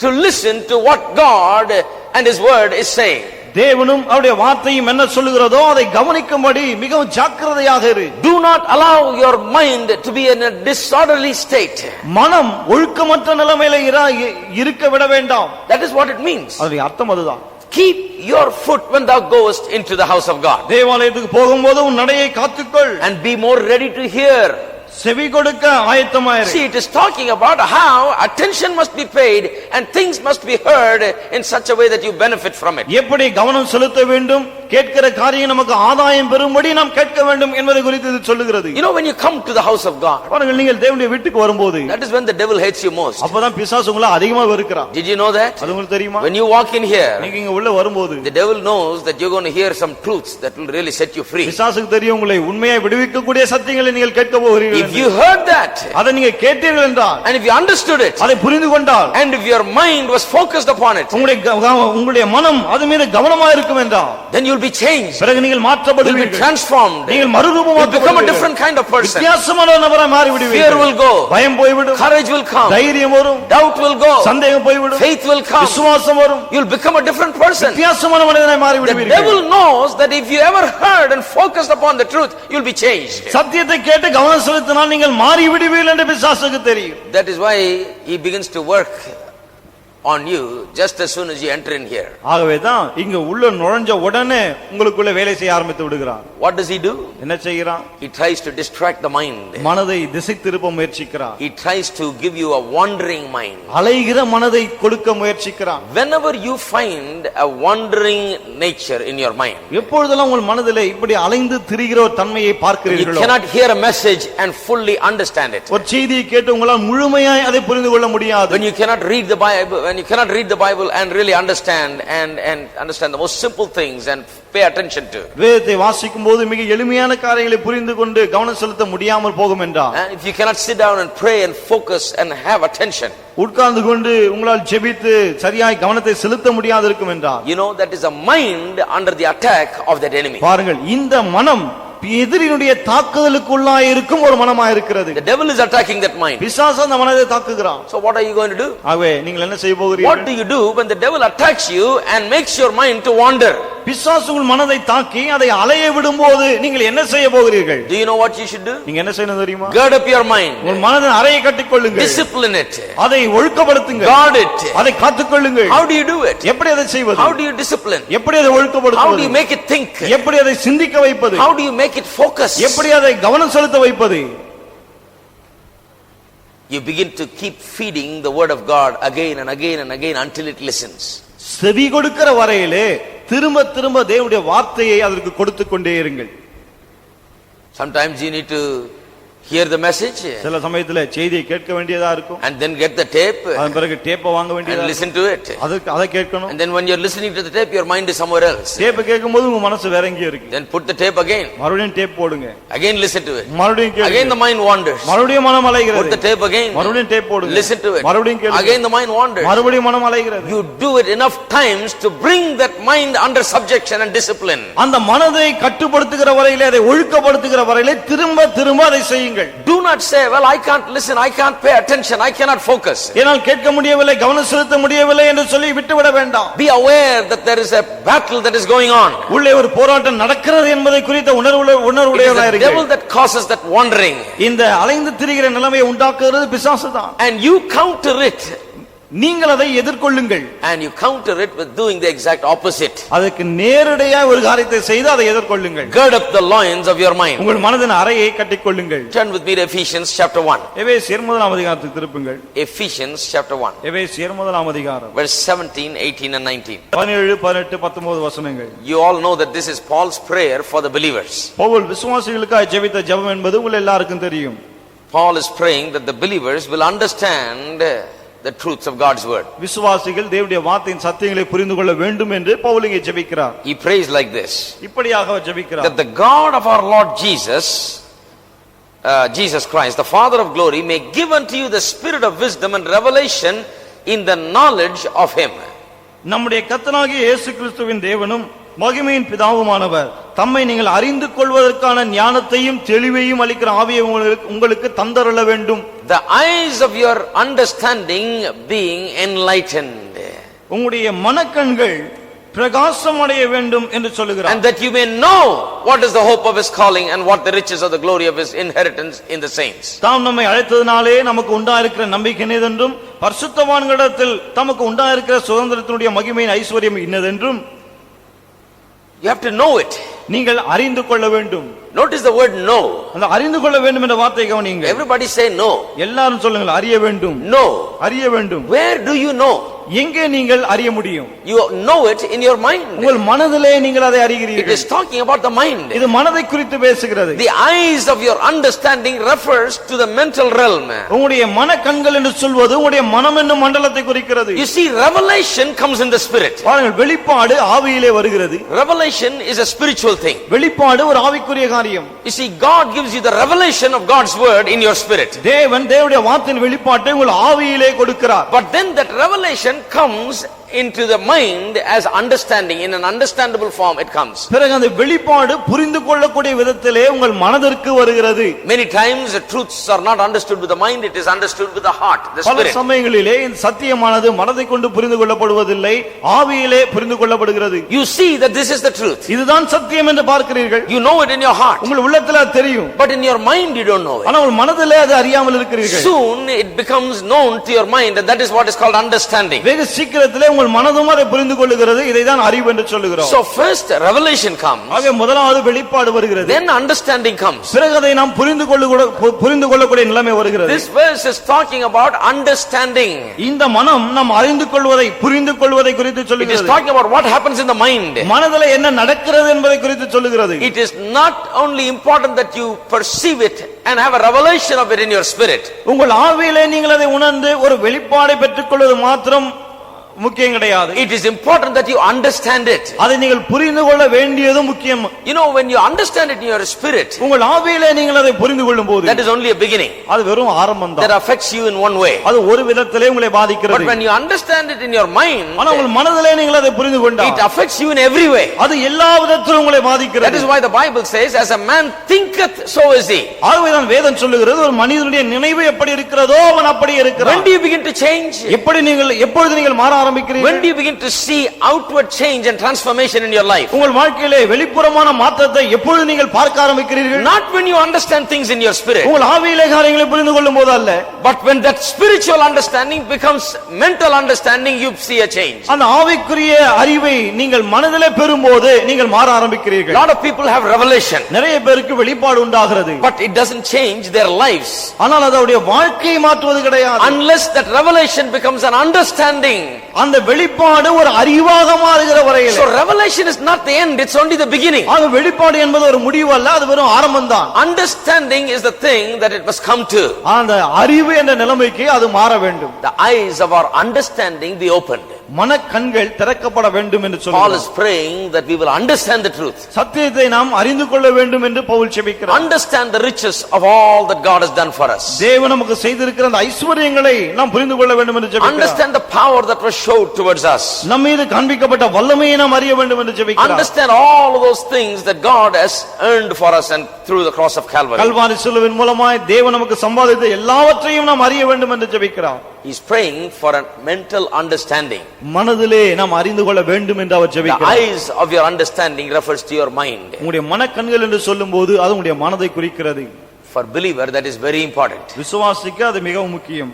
to listen to what God and His word is saying. தேவனும் அவருடைய வார்த்தையும் என்ன சொல்லுகிறதோ அதை கவனிக்கும்படி மிகவும் ஜாக்கிரதையாக இரு. Do not allow your mind to be in a disorderly state. மனம் ஒழுக்கமற்ற நிலைமையில இருக்க விட வேண்டாம். That is what it means. அதனுடைய அர்த்தம் அதுதான். Keep your foot when thou goest into the house of God, தேவாலயத்துக்கு போகும்போது உன் நடையை காத்துக்கொள். and be more ready to hear. செவி கொடுக்க ஆயத்தமாயிரு. See, it is talking about how attention must be paid and things must be heard in such a way that you benefit from it. எப்படி கவனம் செலுத்த வேண்டும், கேட்கிற காரியம் நமக்கு ஆதாயம் பெறும்படி நாம் கேட்க வேண்டும் என்பதை குறித்து இது சொல்லுகிறது. You know, when you come to the house of God, பாருங்கள், நீங்கள் தேவனுடைய வீட்டுக்கு வரும்போது that is when the devil hates you most. அப்பதான் பிசாசு உங்களை அதிகமா வெறுக்கிறான். Did you know that? அது உங்களுக்கு தெரியுமா? When you walk in here, நீங்க இங்க உள்ள வரும்போது the devil knows that you're going to hear some truths that will really set you free. பிசாசுக்கு தெரியும் உங்களை உண்மையாய் விடுவிக்கக்கூடிய சத்தியங்களை நீங்கள் கேட்க போகிறீர்கள். If you heard that, அதை நீங்க கேட்டீர்கள் என்றால், and if you understood it, அதை புரிந்து கொண்டால், and if your mind was focused upon it, உங்களுடைய மனம் அது மீது கவனமா இருக்கும் என்றால், then you'll You'll be changed. பிறகு நீங்கள் You'll be மாற்றப்படுவீர்கள். transformed. நீங்கள் You'll become a மறுரூபமாக்கப்படுவீர்கள். different kind of person. வித்தியாசமான ஒரு நபராய் Fear மாறிவிடுவீர்கள். will go. பயம் போய்விடும். Courage will come. தைரியம் வரும். Doubt will go. சந்தேகம் போய்விடும். Faith will come. விசுவாசம் வரும். You'll become a different person. வித்தியாசமான மனிதனாய் The மாறிவிடுவீர்கள். devil knows that if you ever heard and focused upon the truth, you'll be changed. சத்தியத்தை கேட்டு கவனம் செலுத்தினால் நீங்கள் மாறிவிடுவீர்கள் என்று பிசாசுக்கு தெரியும். That is why he begins to work on you just as soon as you enter in here. ஆகவேதான் இங்க உள்ள நுழைஞ்ச உடனே உங்களுக்குள்ள வேலை செய்ய ஆரம்பித்து விடுகிறான். What does he do? என்ன செய்கிறான்? He tries to distract the mind. மனதை திசை திருப்ப முயற்சிக்கிறான். He tries to give you a wandering mind. அலைகிற மனதை கொடுக்க முயற்சிக்கிறான். Whenever you find a wandering nature in your mind, எப்பொழுதெல்லாம் உங்கள் மனதிலே இப்படி அலைந்து திரிகிற ஒரு தன்மையை you பார்க்கிறீர்களோ, cannot hear a message and fully understand it. ஒரு செய்தியை கேட்டு உங்களால் முழுமையாய் அதை புரிந்து கொள்ள முடியாது. When you cannot read the Bible and really understand and understand the most simple things and pay attention to. வேதத்தை வாசிக்கும் போது மிக எளிமையான காரியங்களை புரிந்து கொண்டு கவனம் செலுத்த முடியாமல் போகும் என்றால், And if you cannot sit down and pray and focus and have attention, உட்கார்ந்து கொண்டு உங்களால் ஜெபித்து சரியாய் கவனத்தை செலுத்த முடியாது இருக்கும் என்றால், you know that is a mind under the attack of that enemy. பாருங்கள், இந்த மனம் எதிரினுடைய தாக்குதலுக்குள்ளாய் இருக்கும் ஒரு மனமாய் இருக்கிறது. The devil is attacking that mind. பிசாசு அந்த மனதை தாக்குகிறான். So what are you going to do? ஆகவே நீங்கள் என்ன செய்ய What போகிறீர்கள்? do you do when the devil attacks you and makes your mind to wander? பிசாசு உங்கள் மனதை தாக்கி அதை அலைய விடும்போது நீங்கள் என்ன செய்ய போகிறீர்கள்? Do you know what you should do? நீங்க என்ன செய்யணும் தெரியுமா? Gird up your mind. உங்கள் மனதின் அறையை கட்டிக்கொள்ளுங்கள். Discipline it. அதை ஒழுக்கப்படுத்துங்கள். Guard it. அதை காத்துக்கொள்ளுங்கள். How do you do it? எப்படி அதை செய்வது? How do you discipline? எப்படி அதை How do you ஒழுக்கப்படுத்துவது? make it think? எப்படி அதை சிந்திக்க வைப்பது? How do you make it focus? எப்படி அதை கவனம் செலுத்த வைப்பது? You begin to keep feeding the word of God again and again and again until it listens. செவி கொடுக்கிற வரையிலே திரும்ப திரும்ப தேவனுடைய வார்த்தையை அதற்கு கொடுத்து கொண்டே இருங்கள். Sometimes you need to hear the message சில சமயத்துல செய்தியை கேட்க வேண்டியதா இருக்கும். and then get the tape அதன் பிறகு டேப்பை வாங்க and வேண்டியதா listen to it. அதுக்கு அதை கேட்கணும். And then when you're listening to the tape, your mind is somewhere else. டேப்பை கேட்கும்போது உங்க மனசு வேற எங்கேயோ இருக்கு. Then put the tape again. மறுபடியும் டேப் போடுங்க. Again listen to it. மறுபடியும் Again கேளுங்க. the mind wanders. மறுபடியும் மனம் Put அலைகிறது. the tape again. மறுபடியும் டேப் போடுங்க. Listen to it. மறுபடியும் கேளுங்க. Again the mind wanders. மறுபடியும் மனம் அலைகிறது. You do it enough times to bring that mind under subjection and discipline. அந்த மனதை கட்டுப்படுத்துகிற வரையிலே, அதை ஒழுக்கப்படுத்துகிற வரையிலே திரும்ப திரும்ப அதை செய்யுங்கள். Do not say, well, I can't listen, I can't pay attention, I cannot focus. என்னால் கேட்க முடியவில்லை, கவனம் செலுத்த முடியவில்லை என்று சொல்லி விட்டுவிட வேண்டாம். Be aware that there is a battle that is going on. உள்ளே ஒரு போராட்டம் நடக்கிறது என்பதை குறித்த It is உணர்வுடையவராக the devil இருங்கள். that causes that wandering. இந்த அலைந்து திரிகிற நிலைமையை உண்டாக்குகிறது பிசாசுதான். And you counter it. நீங்கள் அதை எதிர்கொள்ளுங்கள். And you counter it with doing the exact opposite. அதற்கு நேரடியாக ஒரு காரியத்தை செய்து அதை எதிர்கொள்ளுங்கள். Gird up the loins of your mind. உங்கள் மனதின் அறையை கட்டிக்கொள்ளுங்கள். Turn with me to Ephesians chapter 1. எபேசியர் முதலாம் அதிகாரத்துக்கு திருப்புங்கள். Ephesians chapter 1. எபேசியர் முதலாம் அதிகாரம் Verse 17, 18 and 19. 17, 18, 19 வசனங்கள். You all know that this is Paul's prayer for the believers. Pavul விசுவாசிகளுக்காக ஜெபித்த ஜெபம் என்பது உங்கள் எல்லாருக்கும் தெரியும். Paul is praying that the believers will understand the truths of God's word. விசுவாசிகள் தேவனுடைய வார்த்தையின் சத்தியங்களை புரிந்து கொள்ள வேண்டும் என்று பவுல் இங்கே ஜெபிக்கிறார். He prays like this, இப்படியாக அவர் ஜெபிக்கிறார். that the God of our Lord Jesus Christ, the Father of glory, may give unto you the spirit of wisdom and revelation in the knowledge of him. நம்முடைய கர்த்தராகிய இயேசு கிறிஸ்துவின் தேவனும் மகிமையின் பிதாவுமானவர் தம்மை நீங்கள் அறிந்து கொள்வதற்கான ஞானத்தையும் தெளிவையும் அளிக்கிற ஆவியை உங்களுக்கு தந்தருள வேண்டும். The eyes of your understanding being enlightened. உங்களுடைய மனக்கண்கள் பிரகாசம் அடைய வேண்டும் என்று சொல்லுகிறார். And that you may know what is the hope of his calling and what the riches of the glory of his inheritance in the saints. தாம் நம்மை அழைத்ததினாலே நமக்கு உண்டாயிருக்கிற நம்பிக்கை என்னதென்றும் பரிசுத்தவான்களிடத்தில் தமக்கு உண்டாயிருக்கிற சுதந்திரத்தினுடைய மகிமையின் ஐஸ்வர்யம் இன்னதென்றும் You have to know it. நீங்கள் அறிந்து கொள்ள வேண்டும். Notice the word know. அந்த அறிந்து கொள்ள வேண்டும் என்ற வார்த்தையை கவனியுங்கள். Everybody say no. எல்லாரும் சொல்லுங்கள், அறிய வேண்டும். No. அறிய வேண்டும். Where do you know? எங்கே நீங்கள் அறிய முடியும்? You know it in your mind. உங்கள் மனதிலே நீங்கள் அதை It அறிகிறீர்கள். is talking about the mind. இது மனதை குறித்து பேசுகிறது. The eyes of your understanding refers to the mental realm. உங்களுடைய மன கண்கள் என்று சொல்வது உங்களுடைய மனம் என்னும் மண்டலத்தை குறிக்கிறது. You see, revelation comes in the spirit. பாருங்கள், வெளிப்பாடு ஆவியிலே வருகிறது. Revelation is a spiritual thing. வெளிப்பாடு ஒரு ஆவிக்குரிய காரியம். You see, God gives you the revelation of God's word in your spirit. தேவனுடைய வார்த்தையின் வெளிப்பாட்டை உங்கள் ஆவியிலே கொடுக்கிறார். But then that revelation comes into the mind as understanding, in an understandable form it comes. பிறகு அந்த வெளிப்பாடு புரிந்து கொள்ளக்கூடிய விதத்திலே உங்கள் மனதிற்கு வருகிறது. Many times the truths are not understood with the mind, it is understood with the heart, the பல spirit. சமயங்களிலே இந்த சத்தியமானது மனதை கொண்டு புரிந்து கொள்ளப்படுவதில்லை, ஆவியிலே புரிந்து கொள்ளப்படுகிறது. You see that this is the truth. இதுதான் சத்தியம் என்று பார்க்கிறீர்கள். You know it in your heart. உங்கள் உள்ளத்துல அது தெரியும். But in your mind you don't know it. ஆனா உங்கள் மனதிலே அது அறியாமல் இருக்கிறீர்கள். Soon it becomes known to your mind, and that is what is called understanding. வெகு சீக்கிரத்திலே உங்கள் மனதும் அதை புரிந்து கொள்ளுகிறது. இதைதான் அறிவு என்று சொல்லுகிறோம். So first revelation comes, ஆக முதலாவது வெளிப்பாடு வருகிறது. then understanding comes. பிறகு அதை நாம் புரிந்து கொள்ளக்கூடிய நிலைமை வருகிறது. This verse is talking about understanding. இந்த மனம் நாம் அறிந்து கொள்வதை புரிந்து கொள்வதை குறித்து It is சொல்லுகிறது. talking about what happens in the mind. மனதிலே என்ன நடக்கிறது என்பதை குறித்து சொல்லுகிறது. It is not only important that you perceive it and have a revelation of it in your spirit. உங்கள் ஆவியிலே நீங்கள் அதை உணர்ந்து ஒரு வெளிப்பாடை பெற்றுக்கொள்வது மாத்திரம் முக்கியம் கிடையாது. It is important that you understand it. அதை நீங்கள் புரிந்து கொள்ள வேண்டியது முக்கியம். You know, when you understand it in your spirit, உங்கள் ஆவியிலே நீங்கள் அதை புரிந்து கொள்ளும்போது that is only a beginning. அது வெறும் ஆரம்பம் That தான். affects you in one way. அது ஒரு விதத்திலே உங்களை But பாதிக்கிறது. when you understand it in your mind, ஆனா உங்கள் மனதிலே நீங்கள் அதை புரிந்து it கொண்டால் affects you in every way. அது எல்லா விதத்திலும் உங்களை That பாதிக்கிறது. is why the Bible says, as a man thinketh, so is he. ஆகவேதான் வேதம் சொல்லுகிறது ஒரு மனிதனுடைய நினைவு எப்படி இருக்கிறதோ அவன் அப்படி When இருக்கிறான். do you begin to change? எப்பொழுது நீங்கள் மாற When ஆரம்பிக்கிறீர்கள்? do you begin to see outward change and transformation in your life? உங்கள் வாழ்க்கையிலே வெளிப்புறமான மாற்றத்தை எப்பொழுது நீங்கள் பார்க்க ஆரம்பிக்கிறீர்கள்? Not when you understand things in your spirit, உங்கள் ஆவியிலே காரியங்களை புரிந்து கொள்ளும் போது அல்ல. but when that spiritual understanding becomes mental understanding, you see a change. அந்த ஆவிக்குரிய அறிவை நீங்கள் மனதிலே பெறும்போது நீங்கள் மாற ஆரம்பிக்கிறீர்கள். A lot of people have revelation, நிறைய பேருக்கு வெளிப்பாடு உண்டாகிறது. but it doesn't change their lives ஆனால் அதோடைய வாழ்க்கையை மாற்றுவது கிடையாது. unless that revelation becomes an understanding. அந்த வெளிப்பாடு ஒரு அறிவாக மாறுகிற வரையில். So revelation is not the end, it's only the beginning. ஆக வெளிப்பாடு என்பது ஒரு முடிவு அல்ல, அது வெறும் ஆரம்பம்தான். Understanding is the thing that it must come to. அந்த அறிவு என்ற நிலைமைக்கு அது மாற வேண்டும். The eyes of our understanding be opened. மனக்கண்கள் திறக்கப்பட வேண்டும் என்று Paul சொல்கிறார். is praying that we will understand the truth. சத்தியத்தை நாம் அறிந்து கொள்ள வேண்டும் என்று பவுல் ஜெபிக்கிறார். Understand the riches of all that God has done for us. தேவன் நமக்கு செய்திருக்கிற அந்த ஐஸ்வரியங்களை நாம் புரிந்து கொள்ள வேண்டும் என்று ஜெபிக்கிறார். Understand the power that was showed towards us. நம் மீது காண்பிக்கப்பட்ட வல்லமையை நாம் அறிய வேண்டும் என்று ஜெபிக்கிறார். Understand all of those things that God has earned for us and through the cross of Calvary. Kalvari சிலுவையின் மூலமாய் தேவன் நமக்கு சம்பாதித்த எல்லாவற்றையும் நாம் அறிய வேண்டும் என்று ஜெபிக்கிறார். He is praying for a mental understanding. மனதிலே நாம் அறிந்து கொள்ள வேண்டும் என்று அவர் The ஜெபிக்கிறார். eyes of your understanding refers to your mind. உங்களுடைய மனக்கண்கள் என்று சொல்லும்போது அது உங்களுடைய மனதை குறிக்கிறது. For believer that is very important. விசுவாசிக்கு அது மிகவும் முக்கியம்.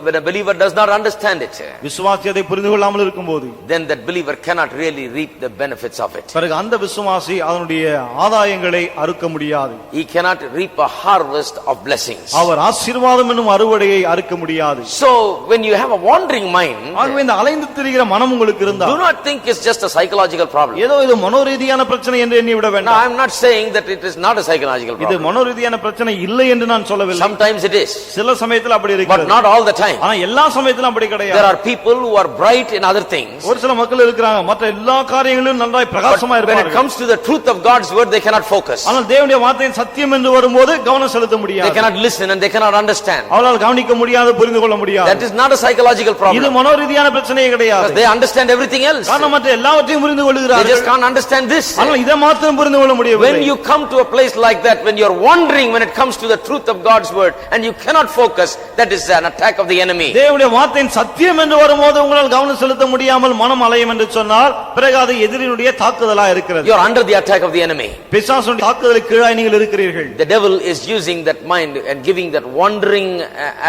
When a believer does not understand it, விசுவாசி அதை புரிந்து கொள்ளாமல் இருக்கும்போது then that believer cannot really reap the benefits of it. பிறகு அந்த விசுவாசி அதனுடைய ஆதாயங்களை அறுக்க முடியாது. He cannot reap a harvest of blessings. அவர் ஆசீர்வாதம் என்னும் அறுவடையை அறுக்க முடியாது. So when you have a wandering mind, ஆகவே இந்த அலைந்து திரிகிற மனம் உங்களுக்கு இருந்தா do not think it's just a psychological problem. ஏதோ இது மனோரீதியான பிரச்சனை என்று எண்ணி விட No, வேண்டாம். I am not saying that it is not a psychological இது problem. மனோரீதியான பிரச்சனை இல்லை என்று நான் சொல்லவில்லை. Sometimes it is, சில சமயத்துல அப்படி but இருக்கிறது. not all the time. ஆனா எல்லா சமயத்திலும் அப்படி There கிடையாது. are people who are bright in other things, ஒரு சில மக்கள் இருக்கிறாங்க மற்ற எல்லா காரியங்களிலும் நன்றாய் but பிரகாசமா when it இருப்பார்கள். comes to the truth of God's word, they cannot focus. ஆனால் தேவனுடைய வார்த்தையின் சத்தியம் என்று வரும்போது கவனம் செலுத்த They முடியாது. cannot listen and they cannot understand. அவளால் கவனிக்க முடியாது, புரிந்து கொள்ள முடியாது. That is not a psychological இது problem, மனோரீதியான பிரச்சனையே because கிடையாது. they understand everything else. காரணம் மற்ற எல்லாவற்றையும் புரிந்து They just கொள்கிறார்கள். can't understand this. ஆனால் இதை மாத்திரம் புரிந்து கொள்ள முடியவில்லை. When you come to a place like that, when you are wandering when it comes to the truth of God's word and you cannot focus, that is an attack of the enemy. தேவனுடைய வார்த்தையின் சத்தியம் என்று வரும்போது உங்களால் கவனம் செலுத்த முடியாமல் மனம் அலையும் என்று சொன்னால் பிறகு அது எதிரினுடைய தாக்குதலா இருக்கிறது. You are under the attack of the enemy. பிசாசுடைய தாக்குதலுக்கு கீழாய் நீங்கள் இருக்கிறீர்கள். The devil is using that mind and giving that wandering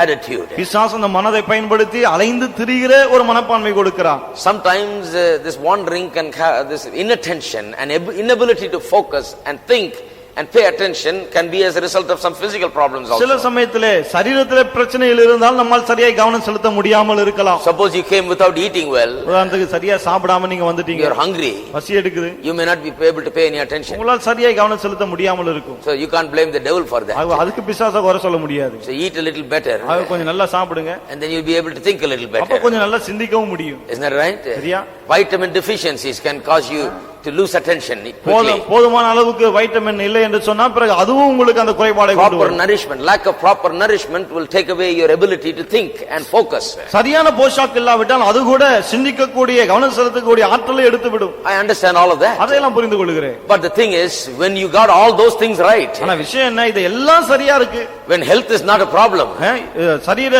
attitude. பிசாசு அந்த மனதை பயன்படுத்தி அலைந்து திரிகிற ஒரு மனப்பான்மை கொடுக்கிறான். Sometimes this wandering can have this inattention and inability to focus and think and pay attention can be as a result of some physical problems சில also. சமயத்திலே சரீரத்திலே பிரச்சனைகள் இருந்தால் நம்மால் சரியாய் கவனம் செலுத்த முடியாமல் இருக்கலாம். Suppose you came without eating well, உதாரணத்துக்கு சரியா சாப்பிடாம நீங்க வந்துட்டீங்க, you are hungry, பசி எடுக்குது, you may not be able to pay any attention. உங்களால் சரியாய் கவனம் செலுத்த முடியாமல் இருக்கும். So you can't blame the devil for that. அதுக்கு பிசாசை குறை சொல்ல முடியாது. So eat a little better கொஞ்சம் நல்லா சாப்பிடுங்க, and then you'll be able to think a little அப்ப better. கொஞ்சம் நல்லா சிந்திக்கவும் முடியும். Isn't that right? சரியா? Vitamin deficiencies can cause you to lose attention quickly. போதுமான அளவுக்கு வைட்டமின் இல்லை என்று சொன்னா பிறகு அதுவும் உங்களுக்கு அந்த குறைபாடை கொண்டு Proper வரும். nourishment, lack of proper nourishment will take away your ability to think and focus. சரியான போஷாக்கு இல்லாவிட்டால் அது கூட சிந்திக்கக்கூடிய கவனம் செலுத்தக்கூடிய ஆற்றலை எடுத்துவிடும். I understand all of that. அதையெல்லாம் புரிந்து கொள்கிறேன். But the thing is, when you got all those things right, ஆனா விஷயம் என்ன, இது எல்லாம் சரியா இருக்கு, when health is not a problem, சரீர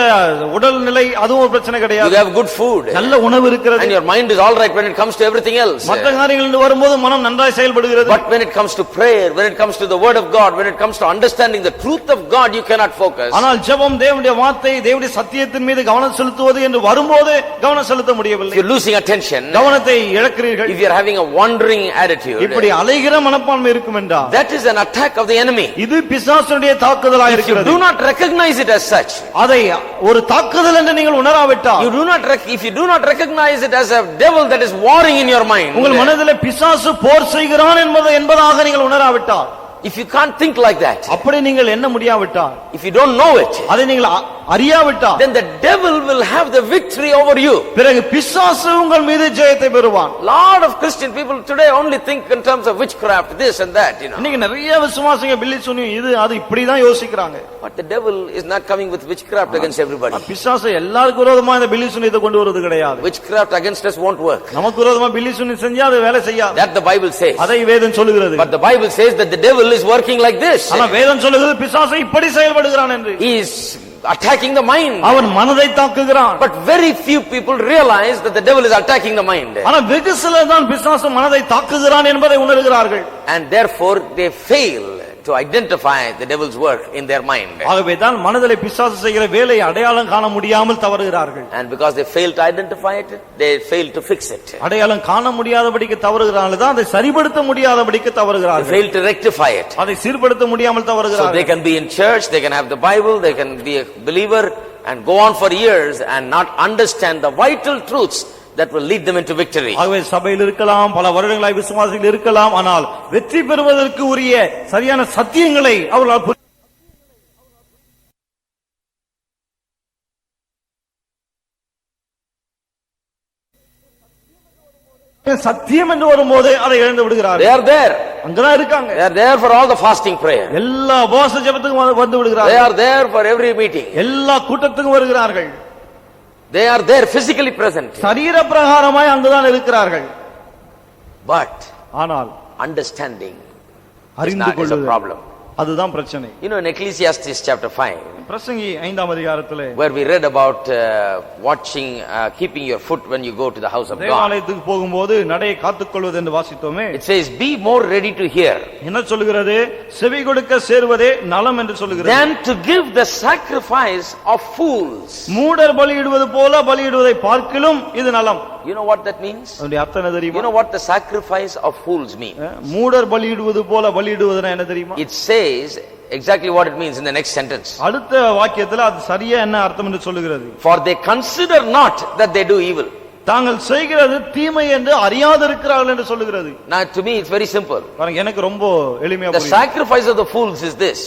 உடல் நிலை அதுவும் ஒரு பிரச்சனை you கிடையாது, have good food, நல்ல உணவு இருக்கிறது, and your mind is all right when it comes to everything else. மற்ற காரியங்கள் வரும்போது மனம் நன்றாய் செயல்படுகிறது. But when it comes to prayer, when it comes to the word of God, when it comes to understanding the truth of God, you cannot focus. ஆனால் ஜெபம், தேவனுடைய வார்த்தை, தேவனுடைய சத்தியத்தின் மீது கவனம் செலுத்துவது என்று வரும்போது கவனம் செலுத்த முடியவில்லை. If you're losing attention, கவனத்தை இழக்கிறீர்கள், if you're having a wandering attitude, இப்படி அலைகிற மனப்பான்மை இருக்கும் என்றால் that is an attack of the enemy. இது பிசாசுடைய தாக்குதலாக If you இருக்கிறது. do not recognize it as such, அதை ஒரு தாக்குதல் என்று நீங்கள் உணராவிட்டால், if you do not recognize it as a devil that is warring in your mind, உங்கள் மனதிலே பிசாசு போர் செய்கிறான் என்பதாக நீங்கள் உணராவிட்டால், if you can't think like that, அப்படி நீங்கள் எண்ண முடியாவிட்டால், if you don't know it, அதை நீங்கள் அறியாவிட்டால், then the devil will have the victory over you. பிறகு பிசாசு உங்கள் மீது ஜெயத்தை பெறுவான். Lot of Christian people today only think in terms of witchcraft, this and that, you know. இன்னைக்கு நிறைய விசுவாசிங்க பில்லி சூனியம் இது அது இப்படி தான் யோசிக்கிறாங்க. But the devil is not coming with witchcraft against everybody. பிசாசு எல்லாருக்கும் விரோதமா இந்த பில்லி சூனியத்தை கொண்டு வருது கிடையாது. Witchcraft against us won't work. நமக்கு விரோதமா பில்லி சூனியம் செஞ்சா அது வேலை செய்யாது. That the Bible says. அதை வேதம் சொல்லுகிறது. But the Bible says that the devil is working like this. ஆனா வேதம் சொல்லுகிறது பிசாசு இப்படி செயல்படுகிறான் என்று. He is attacking the mind. அவன் மனதை தாக்குகிறான். But very few people realize that the devil is attacking the mind. ஆனா வெகு சிலர் தான் பிசாசு மனதை தாக்குகிறான் என்பதை உணர்கிறார்கள். And therefore they fail to identify the devil's work in their mind. ஆகவே தான் மனதிலே பிசாசு செய்கிற வேலையை அடையாளம் காண முடியாமல் தவறுகிறார்கள். And because they fail to identify it, they fail to fix it. அடையாளம் காண முடியாதபடிக்கு தவறுகிறார்கள் தான் அதை சரிப்படுத்த முடியாதபடிக்கு They தவறுகிறார்கள். fail to rectify it. அதை சீர்படுத்த முடியாமல் So they தவறுகிறார்கள். can be in church, they can have the Bible, they can be a believer and go on for years and not understand the vital truths that will lead them into victory. ஆகவே சபையில் இருக்கலாம், பல வருடங்களாய் விசுவாசிகள் இருக்கலாம், ஆனால் வெற்றி பெறுவதற்கு உரிய சரியான சத்தியங்களை அவர்களால் சத்தியம் என்று வரும்போது அதை இழந்து They விடுகிறார்கள். are there. அங்கதான் இருக்காங்க. They are there for all the fasting prayer. எல்லா உபவாச ஜெபத்துக்கும் வந்து They விடுகிறார்கள். are there for every meeting. எல்லா கூட்டத்துக்கும் வருகிறார்கள். They are there physically present. சரீர பிரகாரமாய் அங்குதான் இருக்கிறார்கள். But ஆனால் understanding is அறிந்து not is a கொள்வது problem. அதுதான் பிரச்சனை. You know, in Ecclesiastes chapter 5, பிரசங்கி 5ஆம் அதிகாரத்திலே where we read about watching, keeping your foot when you go to the house of God, தேவாலயத்துக்கு போகும்போது நடையை காத்துக்கொள்வது என்று வாசித்தோமே. it says, be more ready to hear என்ன சொல்லுகிறது? செவி கொடுக்க சேருவதே நலம் என்று சொல்லுகிறது. than to give the sacrifice of fools. மூடர் பலியிடுவது போல பலியிடுவதை பார்க்கிலும் இது நலம். You know what that means? அதனுடைய அர்த்தம் என்ன You தெரியுமா? know what the sacrifice of fools means? மூடர் பலியிடுவது போல பலியிடுவதுனா என்ன தெரியுமா? It says exactly what it means in the next sentence. அடுத்த வாக்கியத்துல அது சரியா என்ன அர்த்தம் என்று சொல்லுகிறது? For they consider not that they do evil. தாங்கள் செய்கிறது தீமை என்று அறியாதிருக்கிறார்கள் என்று சொல்லுகிறது. Now to me it's very simple. பாருங்க, எனக்கு ரொம்ப எளிமையா The புரியுது. sacrifice of the fools is this.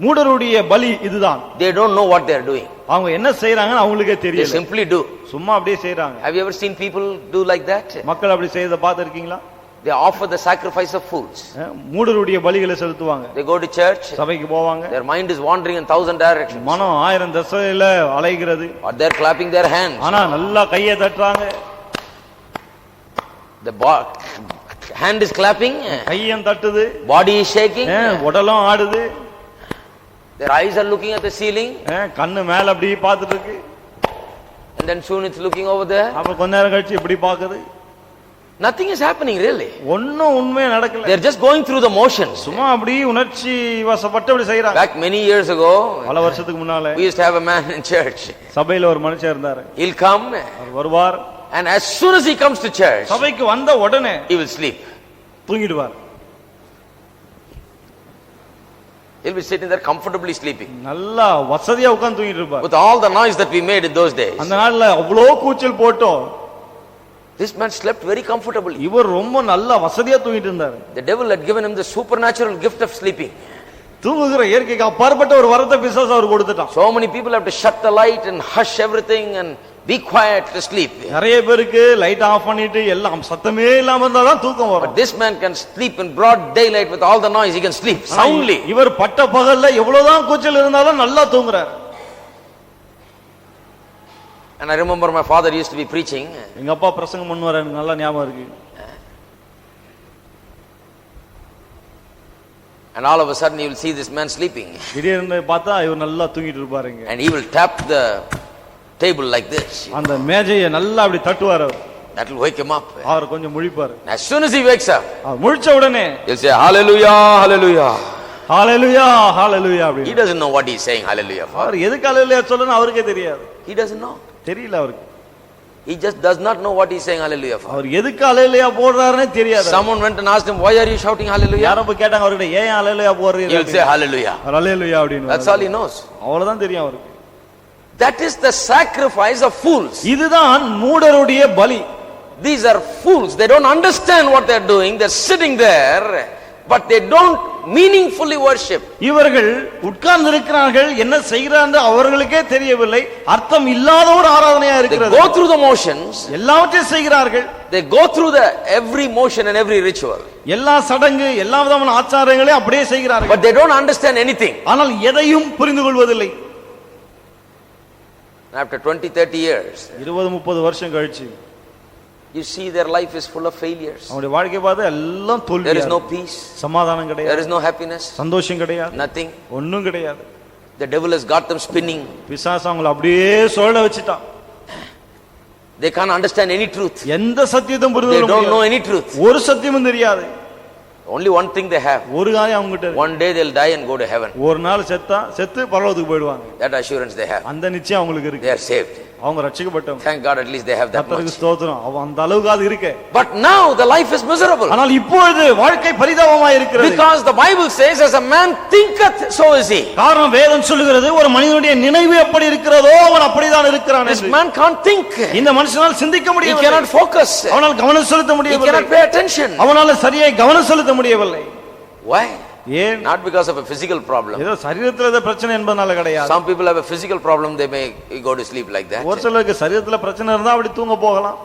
மூடருடைய பலி இதுதான். They don't know what they are doing. அவங்க என்ன செய்யறாங்கன்னு அவங்களுக்கே They தெரியல. simply do. சும்மா அப்படியே செய்யறாங்க. Have you ever seen people do like that? மக்கள் அப்படி செய்யறத பார்த்திருக்கீங்களா? They offer the sacrifice of fools. மூடருடைய பலிகளை செலுத்துவாங்க. They go to church. சபைக்கு போவாங்க. Their mind is wandering in 1000 directions. மனம் 1000 திசையில அலைகிறது. Or they're clapping their hands. ஆனா நல்லா கையை தட்டுறாங்க. The hand is clapping. கையும் தட்டுது. Body is shaking. உடலும் ஆடுது. Their eyes are looking at the ceiling. கண்ணு மேல அப்படியே பார்த்துட்டு இருக்கு. And then soon it's looking over there. அப்ப கொஞ்ச நேரம் கழிச்சு இப்படி பாக்குது. Nothing is happening really. ஒண்ணும் உண்மையா நடக்கல. They're just going through the motions. சும்மா அப்படி உணர்ச்சி வசப்பட்டு அப்படி செய்யறாங்க. Back many years ago, பல வருஷத்துக்கு முன்னால we used to have a man in church. சபையில ஒரு மனுஷன் இருந்தாரு. He'll come. அவர் வருவார். And as soon as he comes to church, சபைக்கு வந்த உடனே he will sleep. தூங்கிடுவார். He'll be sitting there comfortably sleeping. நல்லா வசதியா உட்கார்ந்து தூங்கிட்டு இருப்பார். With all the noise that we made in those days. அந்த நாள்ல அவ்வளவு கூச்சல் போட்டோம். This man slept very comfortably. இவர் ரொம்ப நல்லா வசதியா தூங்கிட்டு இருந்தார். The devil had given him the supernatural gift of sleeping. தூங்குகிற இயற்கைக்கு அப்பாற்பட்ட ஒரு வரத்தை பிசாசு அவர் கொடுத்துட்டான். So many people have to shut the light and hush everything and be quiet to sleep. நிறைய பேருக்கு லைட் ஆஃப் பண்ணிட்டு எல்லாம் சத்தமே இல்லாம இருந்தா தான் தூக்கம் வரும். But this man can sleep in broad daylight with all the noise. He can sleep soundly. இவர் பட்ட பகல்ல எவ்வளவுதான் கூச்சல் இருந்தாலும் நல்லா தூங்குறார். And I remember my father used to be preaching. எங்க அப்பா பிரசங்கம் பண்ணுவாரு, எனக்கு நல்லா ஞாபகம் இருக்கு. And all of a sudden you will see this man sleeping. திடீர்னு பார்த்தா இவர் நல்லா தூங்கிட்டு இருப்பாருங்க. And he will tap the table like this. அந்த மேஜையை நல்லா அப்படி தட்டுவார் அவர். That will wake him up. அவர் கொஞ்சம் முழிப்பார். As soon as he wakes up, அவர் முழிச்ச உடனே he'll say hallelujah, hallelujah. ஹalleluya, hallelujah அப்படி. He doesn't know what he is saying hallelujah for. அவர் எதுக்கு ஹalleluya சொல்லணும் அவருக்கே தெரியாது. He doesn't know. தெரியல அவருக்கு. He just does not know what he is saying hallelujah for. அவர் எதுக்கு ஹalleluya போடுறாருன்னு தெரியாது. Someone went and asked him, why are you shouting hallelujah? யாரோ போய் கேட்டாங்க அவர்கிட்ட, ஏன் ஹalleluya போடுறீங்க? He'll say hallelujah. ஹalleluya அப்படினு. That's all he knows. அவ்வளவுதான் தெரியும் அவருக்கு. That is the sacrifice of fools. இதுதான் மூடருடைய பலி. These are fools. They don't understand what they're doing. They're sitting there, but they don't meaningfully worship. இவர்கள் உட்கார்ந்து இருக்கிறார்கள், என்ன செய்கிறார்கள் அவர்களுக்கே தெரியவில்லை. அர்த்தம் இல்லாத ஒரு ஆராதனையா They இருக்கிறது. go through the motions. எல்லாவற்றையும் செய்கிறார்கள். They go through the every motion and every ritual. எல்லா சடங்கு எல்லா விதமான ஆச்சாரங்களையும் அப்படியே செய்கிறார்கள். But they don't understand anything. ஆனால் எதையும் புரிந்து கொள்வதில்லை. After 20-30 years, 20-30 வருஷம் கழிச்சு you see their life is full of failures. அவங்களுடைய வாழ்க்கை பார்த்தா எல்லாம் தோல்வி. There is no peace. சமாதானம் கிடையாது. There is no happiness. சந்தோஷம் கிடையாது. Nothing. ஒண்ணும் கிடையாது. The devil has got them spinning. பிசாசு அவங்களை அப்படியே சுழல வச்சிட்டான். They can't understand any truth. எந்த சத்தியத்தையும் புரிந்து They கொள்ள don't know முடியாது. any truth. ஒரு சத்தியமும் தெரியாது. Only one thing they have. ஒரு காரியம் அவங்ககிட்ட இருக்கு. One day they'll die and go to heaven. ஒரு நாள் செத்து பரலோகத்துக்கு போய்டுவாங்க. That assurance they have. அந்த நிச்சயம் அவங்களுக்கு இருக்கு. They are saved. அவங்க ரட்சிக்கப்பட்டவங்க. Thank God, at least they have that much. கர்த்தருக்கு ஸ்தோத்திரம். அந்த அளவுக்கு அது இருக்கு. But now the life is miserable. ஆனால் இப்பொழுது வாழ்க்கை பரிதாபமாய் இருக்கிறது. Because the Bible says, as a man thinketh, so is he. காரணம் வேதம் சொல்லுகிறது, ஒரு மனிதனுடைய நினைவு எப்படி இருக்கிறதோ அவன் அப்படிதான் இருக்கிறான் This என்று. man can't think. இந்த மனுஷனால் சிந்திக்க He முடியவில்லை. cannot focus. அவனால் கவனம் செலுத்த He முடியவில்லை. cannot pay attention. அவனால சரியாய் கவனம் செலுத்த முடியவில்லை. Why? ஏன்? Not because of a physical problem. ஏதோ சரீரத்துல ஏதோ பிரச்சனை என்பதனால கிடையாது. Some people have a physical problem, they may go to sleep like that. ஒரு சிலருக்கு சரீரத்துல பிரச்சனை இருந்தா அப்படி தூங்க போகலாம்.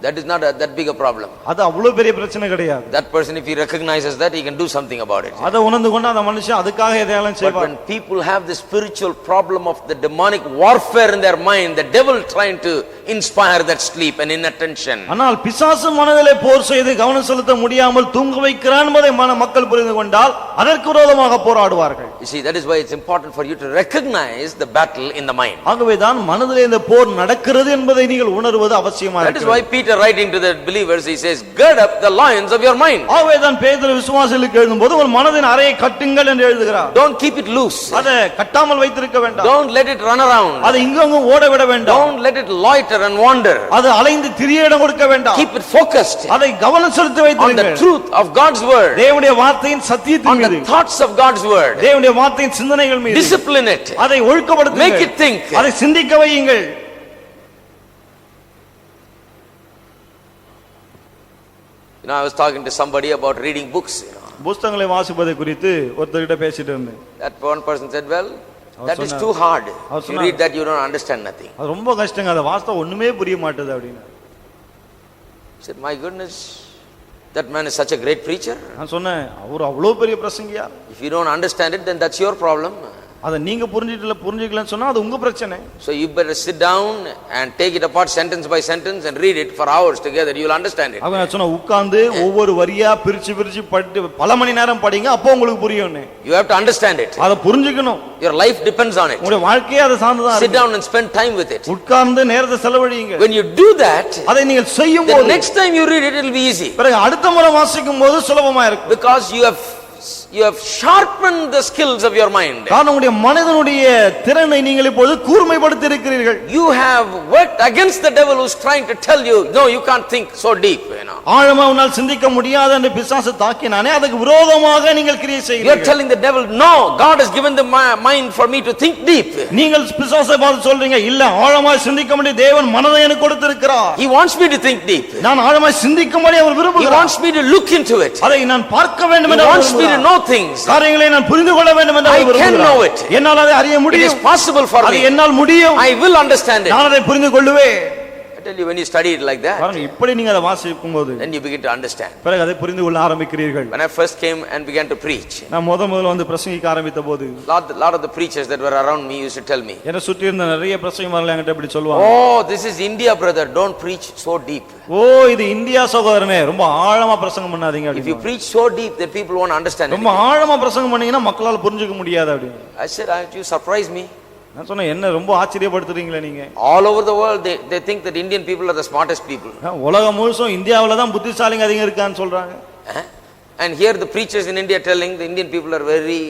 That is not that big a problem. அது அவ்வளவு பெரிய பிரச்சனை கிடையாது. That person, if he recognizes that, he can do something about it. அதை உணர்ந்து கொண்டு அந்த மனுஷன் அதுக்காக எதையாலும் But செய்வார். when people have the spiritual problem of the demonic warfare in their mind, the devil trying to inspire that sleep and inattention. ஆனால் பிசாசு மனதிலே போர் செய்து கவனம் செலுத்த முடியாமல் தூங்க வைக்கிறான் என்பதை மக்கள் புரிந்து கொண்டால் அதற்கு விரோதமாக போராடுவார்கள். You see, that is why it's important for you to recognize the battle in the mind. ஆகவேதான் மனதிலே இந்த போர் நடக்கிறது என்பதை நீங்கள் உணர்வது அவசியமாக That is why Peter writing to the believers, he says, gird up the loins of your mind. ஆகவேதான் பேதுரு விசுவாசிகளுக்கு எழுதும்போது ஒரு மனதின் அறையை கட்டுங்கள் என்று எழுதுகிறார். Don't keep it loose. அதை கட்டாமல் வைத்திருக்க வேண்டாம். Don't let it run around. அதை இங்கங்க ஓட விட வேண்டாம். Don't let it loiter and wander. அது அலைந்து திரிய இடம் கொடுக்க வேண்டாம். Keep it focused அதை கவனம் செலுத்தி on வைத்திருங்கள். the truth of God's word. தேவனுடைய வார்த்தையின் சத்தியத்தின் On மீது. the thoughts of God's word. தேவனுடைய வார்த்தையின் சிந்தனைகள் மீது. Discipline it. அதை ஒழுக்கப்படுத்துங்கள். Make it think. அதை சிந்திக்க வையுங்கள். You know, I was talking to somebody about reading books, you know. புத்தகங்களை வாசிப்பதை குறித்து ஒருத்தர்கிட்ட பேசிட்டு இருந்தேன். That one person said, well, that is too hard. You read that, you don't understand nothing. அது ரொம்ப கஷ்டங்க, அதை வாசித்தா ஒண்ணுமே புரிய மாட்டேது அப்படின்னு. I said, my goodness, that man is such a great preacher. நான் சொன்னேன், அவர் அவ்வளவு பெரிய பிரசங்கியா. If you don't understand it, then that's your problem. அதை நீங்க புரிஞ்சிக்கலன்னு சொன்னா அது உங்க பிரச்சனை. So you better sit down and take it apart sentence by sentence and read it for hours together. You will understand it. அவன் சொன்னா உட்கார்ந்து ஒவ்வொரு வரியா பிரிச்சு படித்து பல மணி நேரம் படிங்க, அப்போ உங்களுக்கு புரியும். You have to understand it. அதை புரிஞ்சுக்கணும். Your life depends on it. உங்களுடைய வாழ்க்கையே அதை சார்ந்ததா Sit இருக்கு. down and spend time with it. உட்கார்ந்து நேரத்தை செலவழியுங்க. When you do that, அதை நீங்கள் செய்யும் the போது next time you read it, it will be easy. பிறகு அடுத்த முறை வாசிக்கும் போது சுலபமா இருக்கும். Because you have sharpened the skills of your mind. காரணம் உங்களுடைய மனதினுடைய திறனை நீங்கள் இப்போது கூர்மைப்படுத்தி இருக்கிறீர்கள். You have worked against the devil who's trying to tell you, no, you can't think so deep, you know. ஆழமா உன்னால் சிந்திக்க முடியாது என்று பிசாசு தாக்கினானே, அதுக்கு விரோதமாக நீங்கள் கிரியை You are செய்கிறீர்கள். telling the devil, no, God has given the mind for me to think deep. நீங்கள் பிசாசை பார்த்து சொல்றீங்க, இல்ல ஆழமாய் சிந்திக்க முடிய தேவன் மனதை எனக்கு கொடுத்திருக்கிறார். He wants me to think deep. நான் ஆழமாய் சிந்திக்கும்படி அவர் He விரும்புகிறார். wants me to look into it. அதை நான் பார்க்க வேண்டும் He என்று wants me to know things. காரியங்களை நான் புரிந்து கொள்ள வேண்டும் என்று I அவர் can know விரும்புகிறார். it. என்னால் அதை அறிய It is முடியும். possible for அது me. என்னால் முடியும். I will understand it. நான் அதை புரிந்து கொள்ளுவேன். I tell you, when you study it like that, பாருங்க, இப்படி நீங்க அதை வாசிக்கும்போது then you begin to understand. பிறகு அதை புரிந்து கொள்ள ஆரம்பிக்கிறீர்கள். When I first came and began to preach, நான் முதல்ல வந்து பிரசங்கிக்க ஆரம்பித்த போது lot of the preachers that were around me used to tell me, என்ன சுற்றி இருந்த நிறைய பிரசங்கிமார்கள் என்கிட்ட இப்படி சொல்லுவாங்க. oh, this is India, brother, don't preach so deep. ஓ, இது இந்தியா சகோதரனே, ரொம்ப ஆழமா பிரசங்கம் பண்ணாதீங்க. If you preach so deep that people won't understand ரொம்ப it. ஆழமா பிரசங்கம் பண்ணீங்கன்னா மக்களால புரிஞ்சுக்க முடியாது அப்படி. I said, you surprise me. நான் சொன்னேன், என்ன ரொம்ப ஆச்சரியப்படுத்துறீங்களே நீங்க. All over the world they think that Indian people are the smartest people. உலகம் முழுசும் இந்தியாவுல தான் புத்திசாலிங்க அதிகம் இருக்கான்னு சொல்றாங்க. And here the preachers in India telling the Indian people are very,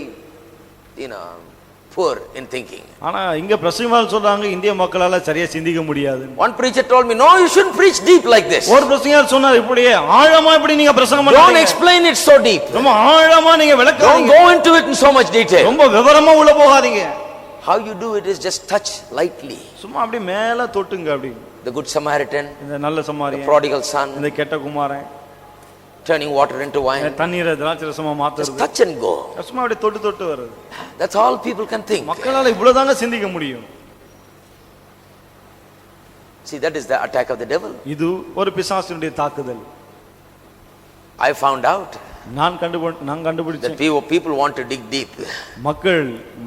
poor in thinking. ஆனா இங்க பிரசங்கிமார்கள் சொல்றாங்க இந்திய மக்களால சரியா சிந்திக்க முடியாது. One preacher told me, no, you shouldn't preach deep like this. ஒரு பிரசங்கியார் சொன்னார், இப்படியே ஆழமா இப்படி நீங்க பிரசங்கம் Don't பண்ணாதீங்க. explain it so deep. ரொம்ப ஆழமா நீங்க Don't விளக்காதீங்க. go into it in so much detail. ரொம்ப விவரமா உள்ள போகாதீங்க. How you do it is just touch lightly. சும்மா அப்படி மேல தொட்டுங்க அப்படி. The good Samaritan, இந்த நல்ல the சமாரியன், prodigal son, இந்த கெட்ட குமாரன், turning water into wine. தண்ணீரை திராட்சை ரசமா Just மாத்துறது. touch and go. சும்மா அப்படி தொட்டு தொட்டு வருது. That's all people can think. மக்களால இவ்வளவுதாங்க சிந்திக்க முடியும். See, that is the attack of the devil. இது ஒரு பிசாசினுடைய தாக்குதல். I found out நான் கண்டுபிடிச்சேன். that people want to dig deep.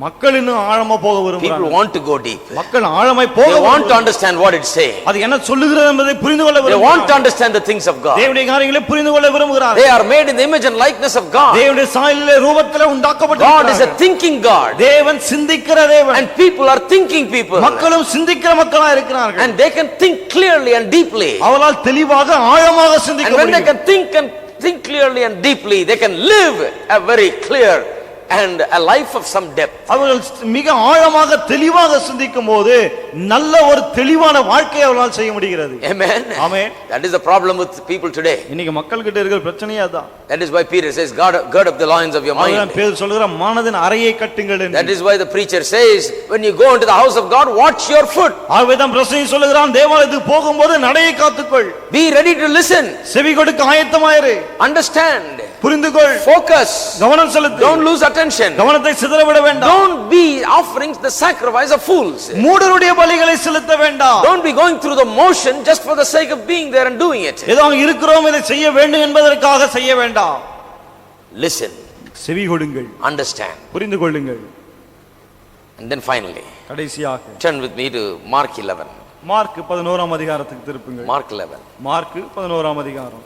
மக்கள் இன்னும் ஆழமா போக People விரும்புறாங்க. want to go deep. மக்கள் ஆழமாய் போக They want to understand what it's saying. அது என்ன சொல்லுகிறது என்பதை புரிந்து கொள்ள They want to விரும்புகிறார்கள். understand the things of God. தேவனுடைய காரியங்களை புரிந்து கொள்ள விரும்புகிறார்கள். They are made in the image and likeness of God. தேவனுடைய சாயலிலே ரூபத்திலே God is a உண்டாக்கப்பட்டிருக்கிறார்கள். thinking God. தேவன் சிந்திக்கிற தேவன். And people are thinking people. மக்களும் சிந்திக்கிற மக்களா இருக்கிறார்கள். And they can think clearly and deeply. அவர்களால் தெளிவாக ஆழமாக சிந்திக்க And when they முடியும். can think clearly and deeply, they can live a very clear and a life of some depth. அவர்கள் மிக ஆழமாக தெளிவாக சிந்திக்கும் போது நல்ல ஒரு தெளிவான வாழ்க்கையை அவர்களால் செய்ய முடிகிறது. Amen. Amen. That is the problem with people today. இன்னைக்கு மக்கள் கிட்ட இருக்கிற பிரச்சனையே அதான். That is why Peter says, gird up the loins of your mind. அவன் பேர் சொல்லுகிற மனதின் அறையை கட்டுங்கள் என்று. That is why the preacher says, when you go into the house of God, watch your foot. ஆகவேதான் பிரசங்கி சொல்லுகிறான், தேவாலயத்துக்கு போகும்போது நடையை காத்துக்கொள். Be ready to listen. செவி கொடுக்க ஆயத்தமாயிரு. Understand. புரிந்துகொள். Focus. கவனம் செலுத்து. Don't lose attention. கவனத்தை சிதறவிட வேண்டாம். Don't be offering the sacrifice of fools. மூடருடைய பலிகளை செலுத்த வேண்டாம். Don't be going through the motion just for the sake of being there and doing it. ஏதோ இருக்கிறோம் இதை செய்ய வேண்டும் என்பதற்காக செய்ய வேண்டாம். Listen. செவி கொடுங்கள். Understand. புரிந்து கொள்ளுங்கள். And then finally, கடைசியாக turn with me to Mark 11. Mark 11ஆம் அதிகாரத்துக்கு திருப்புங்கள். Mark 11. மார்க் 11ஆம் அதிகாரம்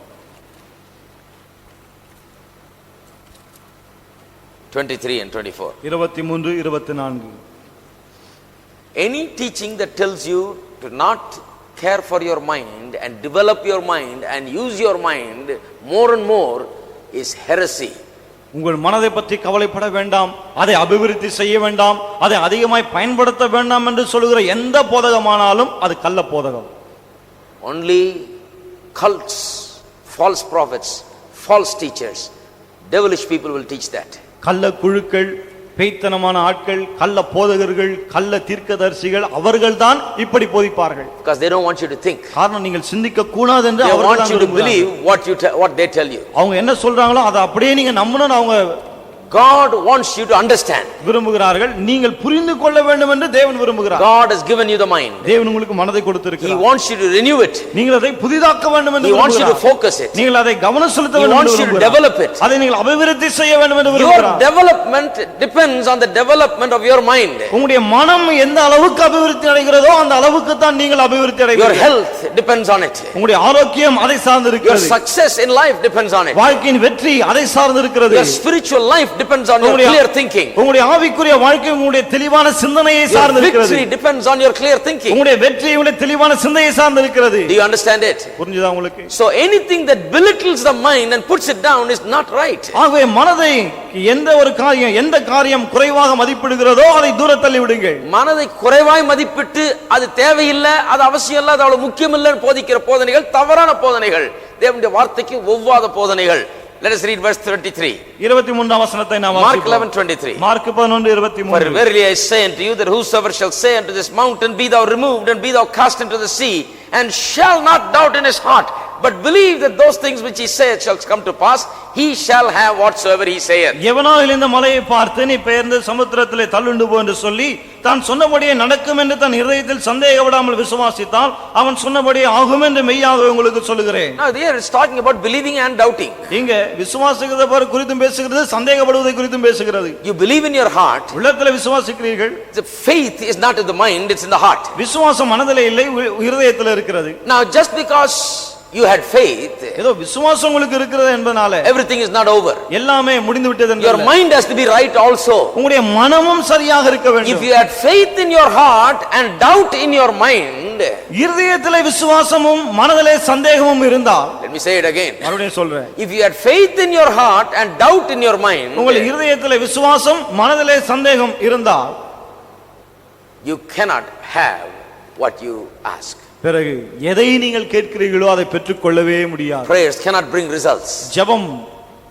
23 and 24. 23 24. Any teaching that tells you to not care for your mind and develop your mind and use your mind more and more is heresy. உங்கள் மனதை பற்றி கவலைப்பட வேண்டாம், அதை அபிவிருத்தி செய்ய வேண்டாம், அதை அதிகமாய் பயன்படுத்த வேண்டாம் என்று சொல்லுகிற எந்த போதகமானாலும் அது கள்ள போதகம். Only cults, false prophets, false teachers, devilish people will teach that. கள்ள குழுக்கள், பேய்த்தனமான ஆட்கள், கள்ள போதகர்கள், கள்ள தீர்க்கதரிசிகள் அவர்கள்தான் இப்படி போதிப்பார்கள். Because they don't want you to think. காரணம் நீங்கள் சிந்திக்க கூடாது என்று They அவர்கள் want you to believe what they tell you. அவங்க என்ன சொல்றாங்களோ அதை அப்படியே நீங்க நம்பணும்னு அவங்க God wants you to understand. விரும்புகிறார்கள். நீங்கள் புரிந்து கொள்ள வேண்டும் என்று தேவன் விரும்புகிறார். God has given you the mind. தேவன் உங்களுக்கு மனதை He கொடுத்திருக்கிறார். wants you to renew it. நீங்கள் அதை புதிதாக்க வேண்டும் என்று He wants you to விரும்புகிறார். focus it. நீங்கள் அதை கவனம் செலுத்த He வேண்டும் wants என்று you to விரும்புகிறார். develop it. அதை நீங்கள் அபிவிருத்தி செய்ய வேண்டும் என்று Your விரும்புகிறார். development depends on the development of your mind. உங்களுடைய மனம் எந்த அளவுக்கு அபிவிருத்தி அடைகிறதோ அந்த அளவுக்கு தான் நீங்கள் அபிவிருத்தி Your அடைவீர்கள். health depends on it. உங்களுடைய ஆரோக்கியம் அதை சார்ந்து Your இருக்கிறது. success in life depends on it. வாழ்க்கையின் வெற்றி அதை சார்ந்து இருக்கிறது. Your spiritual life depends on your clear thinking. உங்களுடைய ஆவிக்குரிய வாழ்க்கை உங்களுடைய தெளிவான சிந்தனையை Your சார்ந்து இருக்கிறது. victory depends on your clear thinking. உங்களுடைய வெற்றி உங்களுடைய தெளிவான சிந்தனையை சார்ந்து இருக்கிறது. Do you understand it? புரிஞ்சுதா உங்களுக்கு? So anything that belittles the mind and puts it down is not right. ஆகவே மனதை எந்த காரியம் குறைவாக மதிப்பிடுகிறதோ அதை தூர தள்ளி விடுங்கள். மனதை குறைவாய் மதிப்பிட்டு அது தேவையில்லை, அது அவசியம் இல்லை, அது அவ்வளவு முக்கியம் இல்லைன்னு போதிக்கிற போதனைகள் தவறான போதனைகள். தேவனுடைய வார்த்தைக்கு ஒவ்வாத போதனைகள். Let us read verse 23. 23ஆம் வசனத்தை நாம் Mark வாசிப்போம். 11:23. Mark 11:23. For verily I say unto you that whosoever shall say unto this mountain, be thou removed and be thou cast into the sea, and shall not doubt in his heart, but believe that those things which he saith shall come to pass, he shall have whatsoever he saith. எவனாயில் இந்த மலையை பார்த்து நீ பெயர்ந்து சமுத்திரத்திலே தள்ளுண்டு போ என்று சொல்லி தான் சொன்னபடியே நடக்கும் என்று தன் இதயத்தில் சந்தேகப்படாமல் விசுவாசித்தால் அவன் சொன்னபடியே ஆகும் என்று மெய்யாக உங்களுக்கு சொல்லுகிறேன். Now here it's talking about believing and doubting. இங்க விசுவாசிக்கிறதை குறித்தும் பேசுகிறது, சந்தேகப்படுவதை குறித்தும் பேசுகிறது. You believe in your heart. உள்ளத்திலே விசுவாசிக்கிறீர்கள். The faith is not in the mind, it's in the heart. விசுவாசம் மனதிலே இல்லை, இதயத்திலே இருக்கிறது. Now just because you had faith, ஏதோ விசுவாசம் உங்களுக்கு இருக்கிறது என்பதனால everything is not over. எல்லாமே முடிந்து விட்டது Your என்றல்ல. mind has to be right also. உங்களுடைய மனமும் சரியாக இருக்க வேண்டும். If you had faith in your heart and doubt in your mind, இதயத்திலே விசுவாசமும் மனதிலே சந்தேகமும் இருந்தால், let me say it again. மறுபடியும் சொல்றேன், If you had faith in your heart and doubt in your mind, உங்கள் இதயத்திலே விசுவாசம் மனதிலே சந்தேகம் இருந்தால், you cannot have what you ask. பிறகு எதை நீங்கள் கேட்கிறீர்களோ அதை பெற்றுக்கொள்ளவே முடியாது. Prayers cannot bring results. ஜெபம்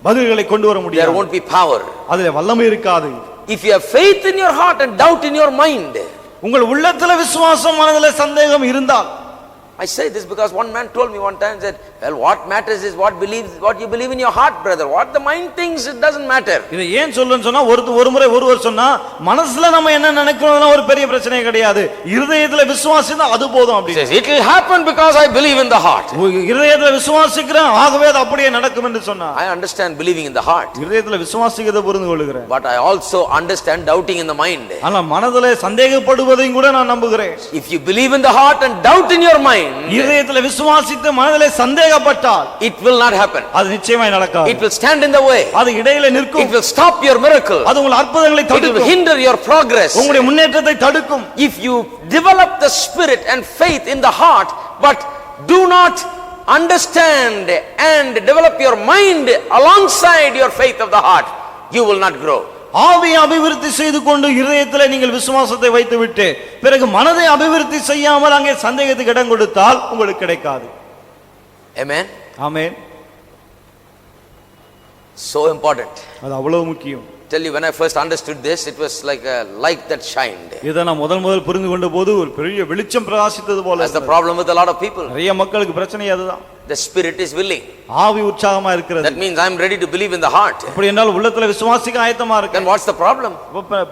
பதில்களை கொண்டு வர There முடியாது. won't be power. அதிலே வல்லமை இருக்காது. If you have faith in your heart and doubt in your mind, உங்கள் உள்ளத்திலே விசுவாசம் மனதிலே சந்தேகம் இருந்தால், I say this because one man told me one time that, well, what matters is what you believe in your heart, brother. What the mind thinks, it doesn't matter. இதை ஏன் சொல்றேன்னு சொன்னா, ஒரு முறை ஒருவர் சொன்னா, மனசுல நம்ம என்ன நினைக்கிறோம்னா ஒரு பெரிய பிரச்சனை கிடையாது, இதயத்துல விசுவாசினா அது போதும் அப்படி. Says it will happen because I believe in the heart. இதயத்துல விசுவாசிக்கிறேன், ஆகவே அது அப்படியே நடக்கும் என்று சொன்னா. I understand believing in the heart, இதயத்துல விசுவாசிக்கிறதை புரிந்து கொள்கிறேன். but I also understand doubting in the mind. ஆனா மனதிலே சந்தேகப்படுவதையும் கூட நான் நம்புகிறேன். If you believe in the heart and doubt in your mind, இதயத்துல விசுவாசித்து மனதிலே சந்தேகப்பட்டால் it will not happen. அது நிச்சயமாய் நடக்காது. It will stand in the way. அது இடையில It நிற்கும். will stop your miracle. அது உங்கள் அற்புதங்களை It will தடுக்கும். hinder your progress. உங்களுடைய முன்னேற்றத்தை தடுக்கும். If you develop the spirit and faith in the heart, but do not understand and develop your mind alongside your faith of the heart, you will not grow. ஆவியை அபிவிருத்தி செய்து கொண்டு இதயத்திலே நீங்கள் விசுவாசத்தை வைத்துவிட்டு பிறகு மனதை அபிவிருத்தி செய்யாமல் அங்கே சந்தேகத்துக்கு இடம் கொடுத்தால் உங்களுக்கு கிடைக்காது. Amen. ஆமென். So important. அது அவ்வளவு முக்கியம். Tell you, when I first understood this, it was like a light that shined. இதை நான் முதல் புரிந்து கொண்ட போது ஒரு பெரிய வெளிச்சம் பிரகாசித்தது போல. That's the problem with a lot of people. நிறைய மக்களுக்கு பிரச்சனை அதுதான். The spirit is willing. ஆவி உற்சாகமா இருக்கிறது. That means I am ready to believe in the heart. அப்படி என்றால் உள்ளத்துல விசுவாசிக்க ஆயத்தமா இருக்கு. Then what's the problem?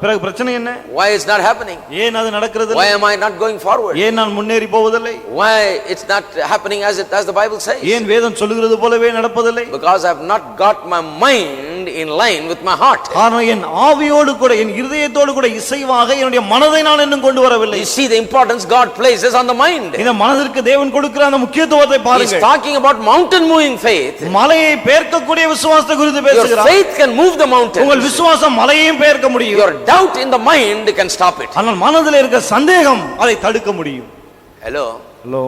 பிறகு பிரச்சனை என்ன? Why it's not happening? ஏன் அது நடக்கிறது? Why am I not going forward? ஏன் நான் முன்னேறி போவதில்லை? Why it's not happening as the Bible says? ஏன் வேதம் சொல்லுகிறது போலவே நடப்பதில்லை? Because I have not got my mind in line with my heart. காரணம் என் ஆவியோடு கூட என் இதயத்தோடு கூட இசைவாக என்னுடைய மனதை நான் இன்னும் கொண்டு வரவில்லை. You see the importance God places on the mind. இந்த மனதிற்கு தேவன் கொடுக்கிற அந்த முக்கியத்துவத்தை He is பாருங்கள். talking about mountain moving faith. மலையை பெயர்க்கக்கூடிய விசுவாசத்தை குறித்து Your பேசுகிறார். faith can move the mountain. உங்கள் விசுவாசம் மலையையும் பெயர்க்க முடியும். Your doubt in the mind can stop it. ஆனால் மனதில் இருக்க சந்தேகம் அதை தடுக்க முடியும். Hello, hello,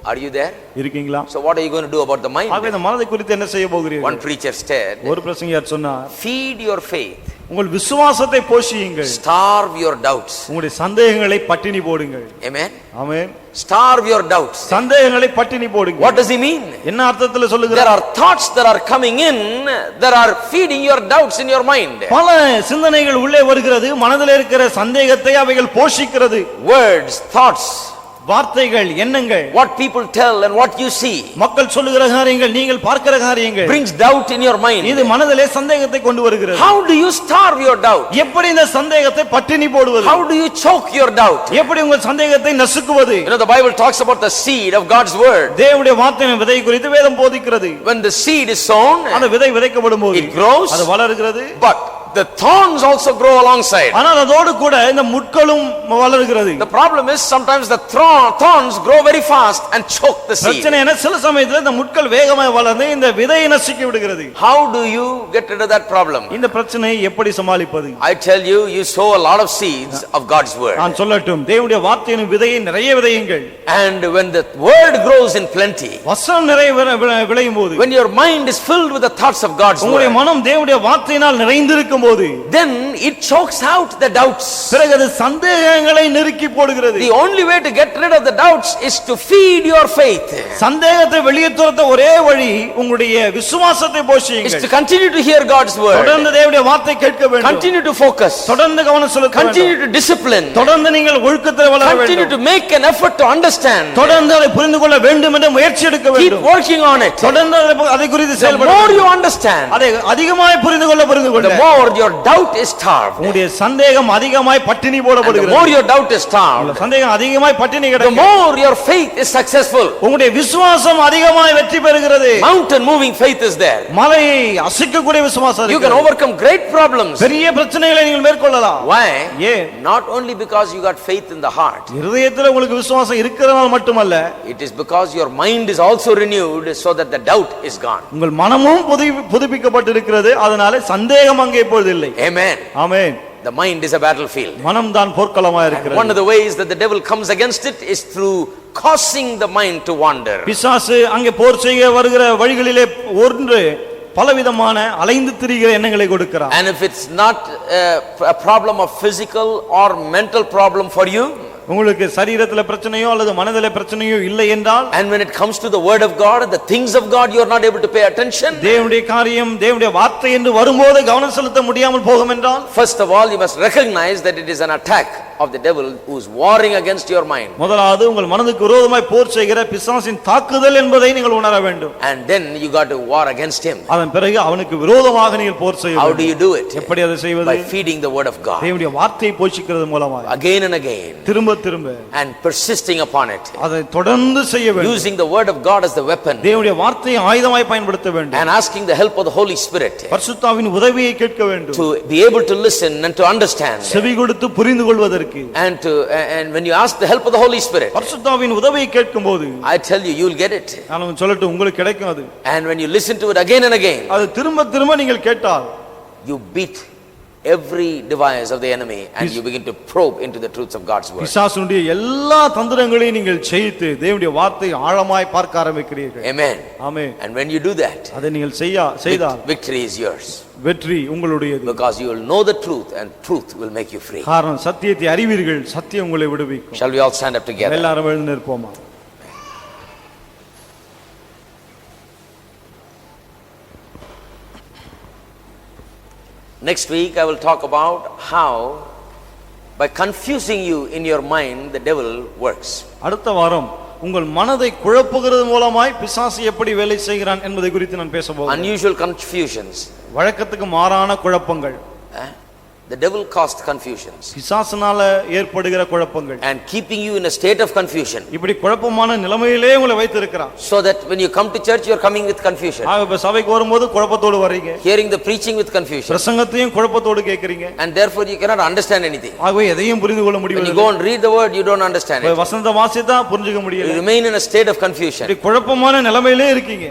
are you there? இருக்கீங்களா? So what are you going to do about the mind? ஆகவே இந்த மனதை குறித்து என்ன செய்ய One போகிறீர்கள்? preacher said, ஒரு பிரசங்கியார் சொன்னார், feed your faith, உங்கள் விசுவாசத்தை போஷியுங்கள், starve your doubts. உங்களுடைய சந்தேகங்களை பட்டினி போடுங்கள். Amen. Amen. Starve your doubts. சந்தேகங்களை பட்டினி போடுங்கள். What does he mean? என்ன அர்த்தத்தில் There சொல்லுகிறார்? are thoughts that are coming in that are feeding your doubts in your mind. பல சிந்தனைகள் உள்ளே வருகிறது, மனதில் இருக்கிற சந்தேகத்தை அவைகள் போஷிக்கிறது. Words, thoughts, வார்த்தைகள், எண்ணங்கள், what people tell and what you see மக்கள் சொல்லுகிற காரியங்கள், நீங்கள் பார்க்கிற காரியங்கள், brings doubt in your mind. இது மனதிலே சந்தேகத்தை கொண்டு வருகிறது. How do you starve your doubt? எப்படி இந்த சந்தேகத்தை பட்டினி போடுவது? How do you choke your doubt? எப்படி உங்கள் சந்தேகத்தை நசுக்குவது? You know, the Bible talks about the seed of God's word. தேவனுடைய வார்த்தையின் விதை குறித்து வேதம் போதிக்கிறது. When the seed is sown, அந்த விதை விதைக்கப்படும் போது it grows, அது வளருகிறது. but the thorns also grow alongside. ஆனால் அதோடு கூட இந்த முட்களும் வளருகிறது. The problem is sometimes the thorns grow very fast and choke the seed. பிரச்சனை என்ன, சில சமயத்துல இந்த முட்கள் வேகமாக வளர்ந்து இந்த விதையை நசுக்கி விடுகிறது. How do you get rid of that problem? இந்த பிரச்சனையை எப்படி சமாளிப்பது? I tell you, you sow a lot of seeds of God's word. நான் சொல்லட்டும், தேவனுடைய வார்த்தையின் விதையை நிறைய விதையுங்கள். And when the word grows in plenty, வசனம் நிறைய விளையும் போது, when your mind is filled with the thoughts of God's உங்களுடைய word, மனம் தேவனுடைய வார்த்தையினால் நிறைந்திருக்கும் போது then it chokes out the doubts. பிறகு அது சந்தேகங்களை நெருக்கி போடுகிறது. The only way to get rid of the doubts is to feed your faith. சந்தேகத்தை வெளியே துரத்த ஒரே வழி உங்களுடைய விசுவாசத்தை Is போஷியுங்கள். to continue to hear God's word. தொடர்ந்து தேவனுடைய வார்த்தை கேட்க வேண்டும். Continue to focus. தொடர்ந்து கவனம் செலுத்த வேண்டும். Continue to discipline. தொடர்ந்து நீங்கள் ஒழுக்கத்தில் வளர Continue வேண்டும். to make an effort to understand. தொடர்ந்து அதை புரிந்து கொள்ள வேண்டும் என்ற முயற்சி எடுக்க Keep வேண்டும். working on it. தொடர்ந்து அதை குறித்து The செயல்பட more வேண்டும். you understand, அதை அதிகமாய் புரிந்து கொள்ள the more your doubt is starved. உங்களுடைய சந்தேகம் அதிகமாய் பட்டினி And the போடப்படுகிறது. more your doubt is starved, சந்தேகம் அதிகமாய் பட்டினி the கிடக்கும். more your faith is successful. உங்களுடைய விசுவாசம் அதிகமாய் வெற்றி பெறுகிறது. Mountain moving faith is there. மலையை அசைக்கக்கூடிய விசுவாசம் You can இருக்கிறது. overcome great problems. பெரிய பிரச்சனைகளை நீங்கள் மேற்கொள்ளலாம். Why? ஏன்? Not only because you got faith in the heart. இருதயத்தில் உங்களுக்கு விசுவாசம் இருக்கிறதால் மட்டுமல்ல, It is because your mind is also renewed so that the doubt is gone. உங்கள் மனமும் புதுப்பிக்கப்பட்டிருக்கிறது. அதனால சந்தேகம் அங்கே இப்பொழுது இல்லை. Amen. Amen. The mind is a battlefield. மனம்தான் போர்க்களமாக இருக்கிறது. One of the ways that the devil comes against it is through causing the mind to wander. பிசாசு அங்கே போர் செய்ய வருகிற வழிகளிலே ஒன்று பலவிதமான அலைந்து திரிகிற எண்ணங்களை கொடுக்கிறார். And if it's not a problem of physical or mental problem for you, உங்களுக்கு சரீரத்துல பிரச்சனையோ அல்லது மனதிலே பிரச்சனையோ இல்லை என்றால், and when it comes to the word of God and the things of God, you are not able to pay attention. தேவனுடைய காரியம் தேவனுடைய வார்த்தை என்று வரும்போது கவனம் செலுத்த முடியாமல் போகும் என்றால், First of all, you must recognize that it is an attack of the devil who is warring against your mind. முதலாவது உங்கள் மனதுக்கு விரோதமாய் போர் செய்கிற பிசாசின் தாக்குதல் என்பதை நீங்கள் உணர வேண்டும். And then you got to war against him. அதன் பிறகு அவனுக்கு விரோதமாக நீங்கள் போர் செய்ய How வேண்டும். do you do it? எப்படி அதை செய்வது? By feeding the word of God தேவனுடைய வார்த்தையை போஷிக்கிறது மூலமாக again and again, திரும்ப திரும்ப and persisting upon it, அதை தொடர்ந்து செய்ய வேண்டும். using the word of God as the weapon, தேவனுடைய வார்த்தையை ஆயுதமாய் பயன்படுத்த வேண்டும். and asking the help of the Holy Spirit பரிசுத்தாவின் உதவியை கேட்க வேண்டும். to be able to listen and to understand, செவி கொடுத்து புரிந்து கொள்வதற்கு. and when you ask the help of the Holy Spirit, பரிசுத்தாவின் உதவியை கேட்கும்போது I tell you, you will get it. நான் சொல்லட்டும், உங்களுக்கு கிடைக்கும் அது. And when you listen to it again and again, அது திரும்ப திரும்ப நீங்கள் கேட்டால் you beat every device of the enemy and you begin to probe into the truths of God's word. பிசாசுடைய எல்லா தந்திரங்களையும் நீங்கள் செய்து தேவனுடைய வார்த்தை ஆழமாய் பார்க்க ஆரம்பிக்கிறீர்கள். Amen. Amen. And when you do that, அதை நீங்கள் செய்தால் victory is yours. வெற்றி உங்களுடையது. Because you will know the truth and truth will make you free. காரணம் சத்தியத்தை அறிவீர்கள், சத்தியம் உங்களை விடுவிக்கும். Shall we all stand up together? எல்லாரும் எழுந்து நிற்போமா? Next week I will talk about how by confusing you in your mind the devil works. அடுத்த வாரம் உங்கள் மனதை குழப்புகிறது மூலமாய் பிசாசு எப்படி வேலை செய்கிறான் என்பதை குறித்து நான் பேச போகிறேன். Unusual confusions. வழக்கத்துக்கு மாறான குழப்பங்கள். The devil caused confusions. பிசாசுனால ஏற்படுகிற குழப்பங்கள். And keeping you in a state of confusion. இப்படி குழப்பமான நிலைமையிலே உங்களை வைத்திருக்கிறான். So that when you come to church you are coming with confusion. இப்ப சபைக்கு வரும்போது குழப்பத்தோடு வரீங்க. Hearing the preaching with confusion. பிரசங்கத்தையும் குழப்பத்தோடு கேட்கறீங்க. And therefore you cannot understand anything. ஆகவே எதையும் புரிந்து கொள்ள முடியவில்லை. When you go and read the word you don't understand it. வசனத்தை வாசித்தா புரிஞ்சுக்க முடியல. You remain in a state of confusion. இப்படி குழப்பமான நிலைமையிலே இருக்கீங்க.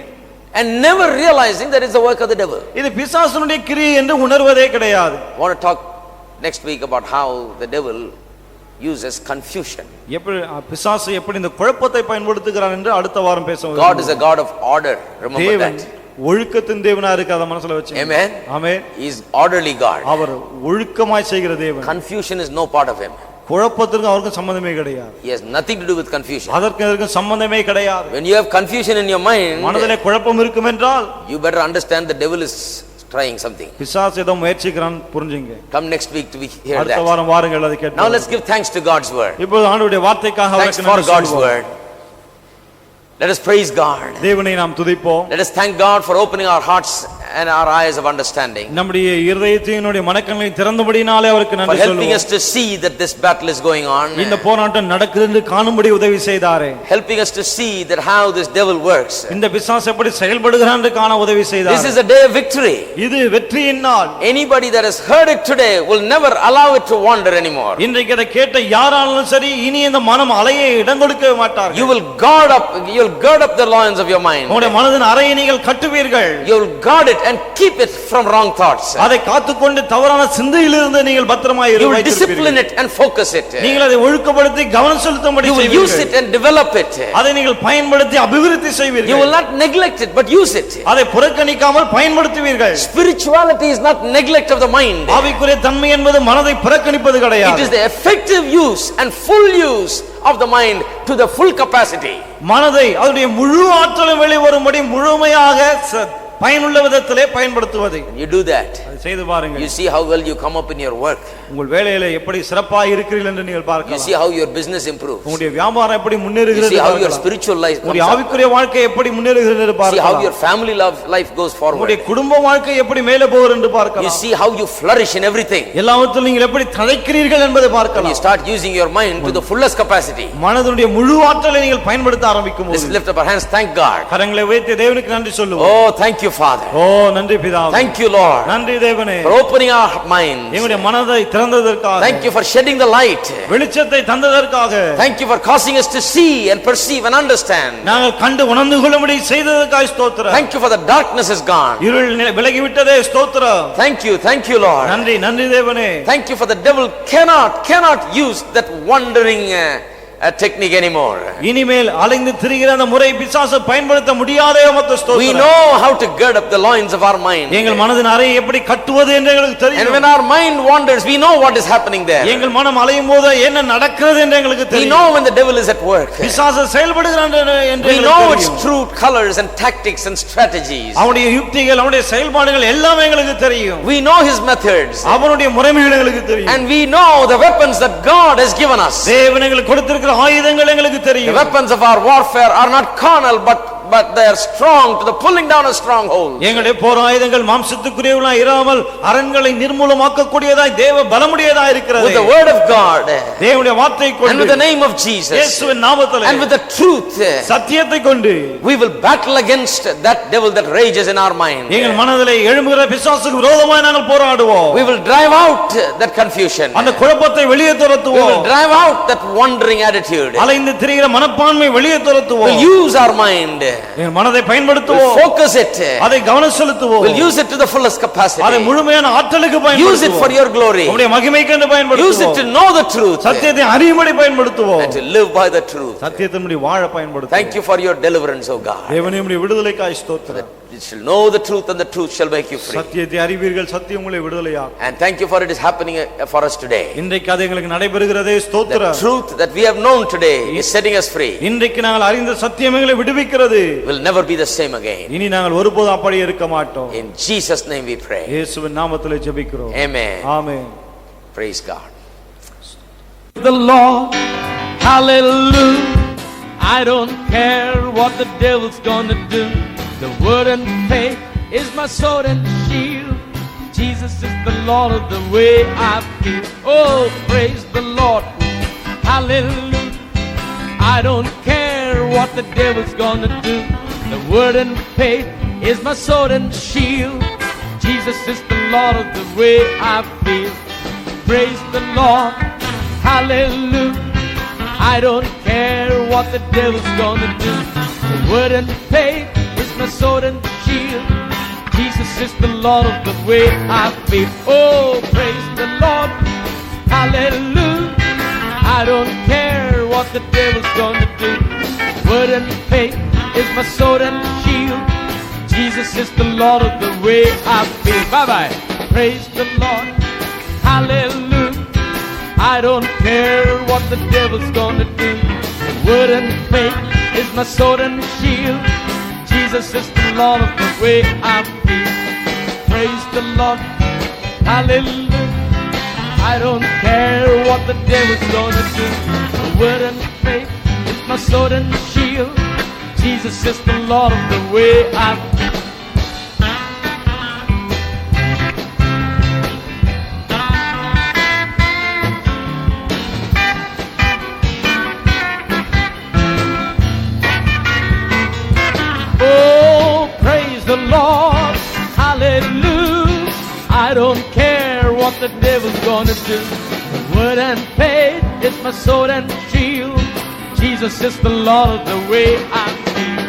And never realizing that it's the work of the devil. இது பிசாசுனுடைய கிரியை என்று உணர்வதே கிடையாது. I want to talk next week about how the devil uses confusion. எப்படி பிசாசு எப்படி இந்த குழப்பத்தை பயன்படுத்துகிறான் என்று அடுத்த வாரம் பேசுவோம். God is a God of order. Remember that. ஒழுக்கத்தின் தேவனா இருக்கு, அத மனசுல வச்சு. Amen. Amen. He is orderly God. அவர் ஒழுக்கமாய் செய்கிற தேவன். Confusion is no part of him. குழப்பத்திற்கு அவருக்கு சம்பந்தமே கிடையாது. He has nothing to do with confusion. அதற்கு சம்பந்தமே கிடையாது. When you have confusion in your mind, மனதிலே குழப்பம் இருக்கும் என்றால் you better understand the devil is trying something. பிசாசு ஏதோ முயற்சிக்கிறான் புரிஞ்சுங்க. Come next week to hear that. அடுத்த வாரம் வாருங்கள் அதை கேட்போம். Now let's give thanks to God's word. இப்போ ஆண்டவருடைய வார்த்தைக்காக Thanks for God's word. Let us praise God. தேவனை நாம் துதிப்போம். Let us thank God for opening our hearts and our eyes of understanding. நம்முடைய இதயத்தையும் மனக்கண்களை திறந்தபடினாலே அவருக்கு நன்றி சொல்லுவோம். For helping சொல்லுவோம். us to see that this battle is going on. இந்த போராட்டம் நடக்குது என்று காணும்படி உதவி செய்தாரே. Helping us to see that how this devil works. இந்த பிசாசு எப்படி செயல்படுகிறான் என்று காண உதவி செய்தார். This is a day of victory. இது வெற்றியின் நாள். Anybody that has heard it today will never allow it to wander anymore. இன்றைக்கு அதை கேட்ட யாராலும் சரி இனி இந்த மனம் அலைய இடம் கொடுக்க மாட்டார்கள். You will gird up the loins of your mind. உங்களுடைய மனதின் அறையை நீங்கள் கட்டுவீர்கள். You will guard it and keep it from wrong thoughts. அதை காத்துக்கொண்டு தவறான சிந்தையிலிருந்து நீங்கள் பத்திரமாய் You will வைத்திருப்பீர்கள். discipline it and focus it. நீங்கள் அதை ஒழுங்குபடுத்தி கவனம் செலுத்தும்படி You will use செய்வீர்கள். it and develop it. அதை நீங்கள் பயன்படுத்தி அபிவிருத்தி You செய்வீர்கள். will not neglect it but use it. அதை புறக்கணிக்காமல் பயன்படுத்துவீர்கள். Spirituality is not neglect of the mind. ஆவிக்குரிய தன்மை என்பது மனதை புறக்கணிப்பது It கிடையாது. is the effective use and full use of the mind to the full capacity. மனதை அதனுடைய முழு ஆற்றலும் வெளிவரும்படி முழுமையாக பயனுள்ள விதத்திலே பயன்படுத்துவது. You do that. அதை செய்து பாருங்கள். You see how well you come up in your work. உங்கள் வேலையிலே எப்படி சிறப்பாக இருக்கிறீர்கள் என்று நீங்கள் You பார்க்கலாம். see how your business improves. உங்களுடைய வியாபாரம் எப்படி You முன்னேறுகிறது see என்று how your பார்க்கலாம். spiritual life comes உங்களுடைய up. ஆவிக்குரிய வாழ்க்கை எப்படி முன்னேறுகிறது என்று See how பார்க்கலாம். your family life goes forward. உங்களுடைய குடும்ப வாழ்க்கை எப்படி மேலே போகிறது என்று You பார்க்கலாம். see how you flourish in everything. எல்லாவற்றிலும் நீங்கள் எப்படி தழைக்கிறீர்கள் என்பதை When you பார்க்கலாம். start using your mind to the fullest capacity. மனதுடைய முழு ஆற்றலை நீங்கள் பயன்படுத்த ஆரம்பிக்கும் Let's போது lift up our hands. Thank God. கரங்களை உயர்த்தி தேவனுக்கு நன்றி சொல்லுவோம். Oh, thank you, Father. ஓ நன்றி பிதாவே. Thank you, Lord, நன்றி தேவனே. for opening our minds. எங்களுடைய மனதை திறந்ததற்காக. Thank you for shedding the light. வெளிச்சத்தை தந்ததற்காக. Thank you for causing us to see and perceive and understand. நாங்கள் கண்டு உணர்ந்து கொள்ளும்படி செய்ததற்காக ஸ்தோத்திரம். Thank you for the darkness is gone. இருள் விலகிவிட்டதே ஸ்தோத்திரம். Thank you, Lord. நன்றி நன்றி தேவனே. Thank you for the devil cannot use that wandering technique anymore. இனிமேல் அலைந்து திரிகிற அந்த முறை பிசாசு பயன்படுத்த முடியாதே உமக்கு We ஸ்தோத்திரம். know how to gird up the loins of our mind. எங்கள் மனதின் அறையை எப்படி கட்டுவது என்று எங்களுக்கு And தெரியும். when our mind wanders, we know what is happening there. எங்கள் மனம் அலையும் போது என்ன நடக்கிறது என்று எங்களுக்கு We தெரியும். know when the devil is at work. பிசாசு செயல்படுகிறான் என்று We எங்களுக்கு know its தெரியும். true colors and tactics and strategies. அவனுடைய யுக்திகள் அவனுடைய செயல்பாடுகள் எல்லாம் எங்களுக்கு தெரியும். We know his methods. அவனுடைய முறைமைகள் எங்களுக்கு தெரியும். And we know the weapons that God has given us. தேவன் எங்களுக்கு கொடுத்திருக்கிற ஆயுதங்கள் எங்களுக்கு The தெரியும். weapons of our warfare are not carnal but they are strong to the pulling down of strongholds. எங்களுடைய போர் ஆயுதங்கள் மாம்சத்துக்குரியவர்களாய் இராமல் அரண்களை நிர்மூலமாக்க கூடியதாய் தேவ பலமுடையதாய் இருக்கிறது. With the word of God தேவனுடைய வார்த்தை and கொண்டு with the name of Jesus இயேசுவின் நாமத்திலே and with the truth சத்தியத்தை கொண்டு we will battle against that devil that rages in our mind. எங்கள் மனதிலே எழும்புகிற பிசாசுக்கு விரோதமாய் நாங்கள் போராடுவோம். We will drive out that confusion. அந்த குழப்பத்தை வெளியே We will துரத்துவோம். drive out that wandering attitude. அலைந்து திரிகிற மனப்பான்மை வெளியே We'll துரத்துவோம். use our mind. எங்கள் மனதை We'll பயன்படுத்துவோம். focus it. அதை கவனம் செலுத்துவோம். We'll use it to the fullest அதை capacity. முழுமையான ஆற்றலுக்கு Use it for பயன்படுத்துவோம். your glory. உம்முடைய மகிமைக்கு என்று Use it to பயன்படுத்துவோம். know the truth சத்தியத்தை அறியும்படி பயன்படுத்துவோம். and to live by the truth. சத்தியத்தின்படி வாழ பயன்படுத்துவோம். Thank you for your deliverance, O God. தேவனே உம்முடைய விடுதலைக்காய் ஸ்தோத்திரம். You shall know the truth and the truth shall make you free. சத்தியத்தை அறிவீர்கள், சத்தியம் உங்களை விடுதலையாக்கும். And thank you for it is happening for us today. இன்றைக்கு அது எங்களுக்கு நடைபெறுகிறதே The ஸ்தோத்திரம். truth that we have known today is setting us free. இன்றைக்கு நாங்கள் அறிந்த சத்தியம் எங்களை விடுவிக்கிறது. Will never be the same again. இனி நாங்கள் ஒருபோதும் அப்படி இருக்க மாட்டோம். In Jesus' name we pray. இயேசுவின் நாமத்திலே ஜெபிக்கிறோம். Amen. Amen. Praise God. The Lord, hallelujah. I don't care what the devil's gonna do. The word and faith is my sword and shield. Jesus is the Lord of the way I feel. Oh, praise the Lord, hallelujah. I don't care what the devil's gonna do. The word and faith is my sword and shield. Jesus is the Lord of the way I feel. Praise the Lord, hallelujah. I don't care what the devil's gonna do. The word and faith is my sword and shield. Jesus is the Lord of the way I feel. Oh, praise the Lord, hallelujah. I don't care what the devil's gonna do. The word and faith is my sword and shield. Jesus is the Lord of the way I feel. Bye-bye. Praise the Lord, hallelujah. I don't care what the devil's gonna do. The word and faith is my sword and shield. Jesus is the Lord of the way I feel. Praise the Lord, hallelujah. I don't care what the devil's gonna do. The word and faith is my sword and shield. Jesus is the Lord of the way I feel. Oh, praise the Lord, hallelujah. I don't care what the devil's gonna do. The word and faith is my sword and shield. Jesus is the Lord of the way I feel.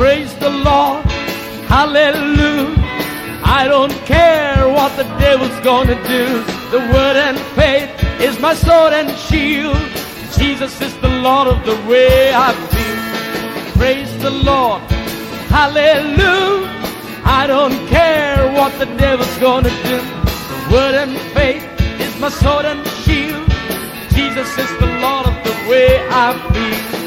Praise the Lord. Hallelujah. I don't care what the devil's gonna do. The word and faith is my sword and shield. Jesus is the Lord of the way I feel. Praise the Lord. Hallelujah. I don't care what the devil's gonna do. The word and faith is my sword and shield. Jesus is the Lord of the way I feel.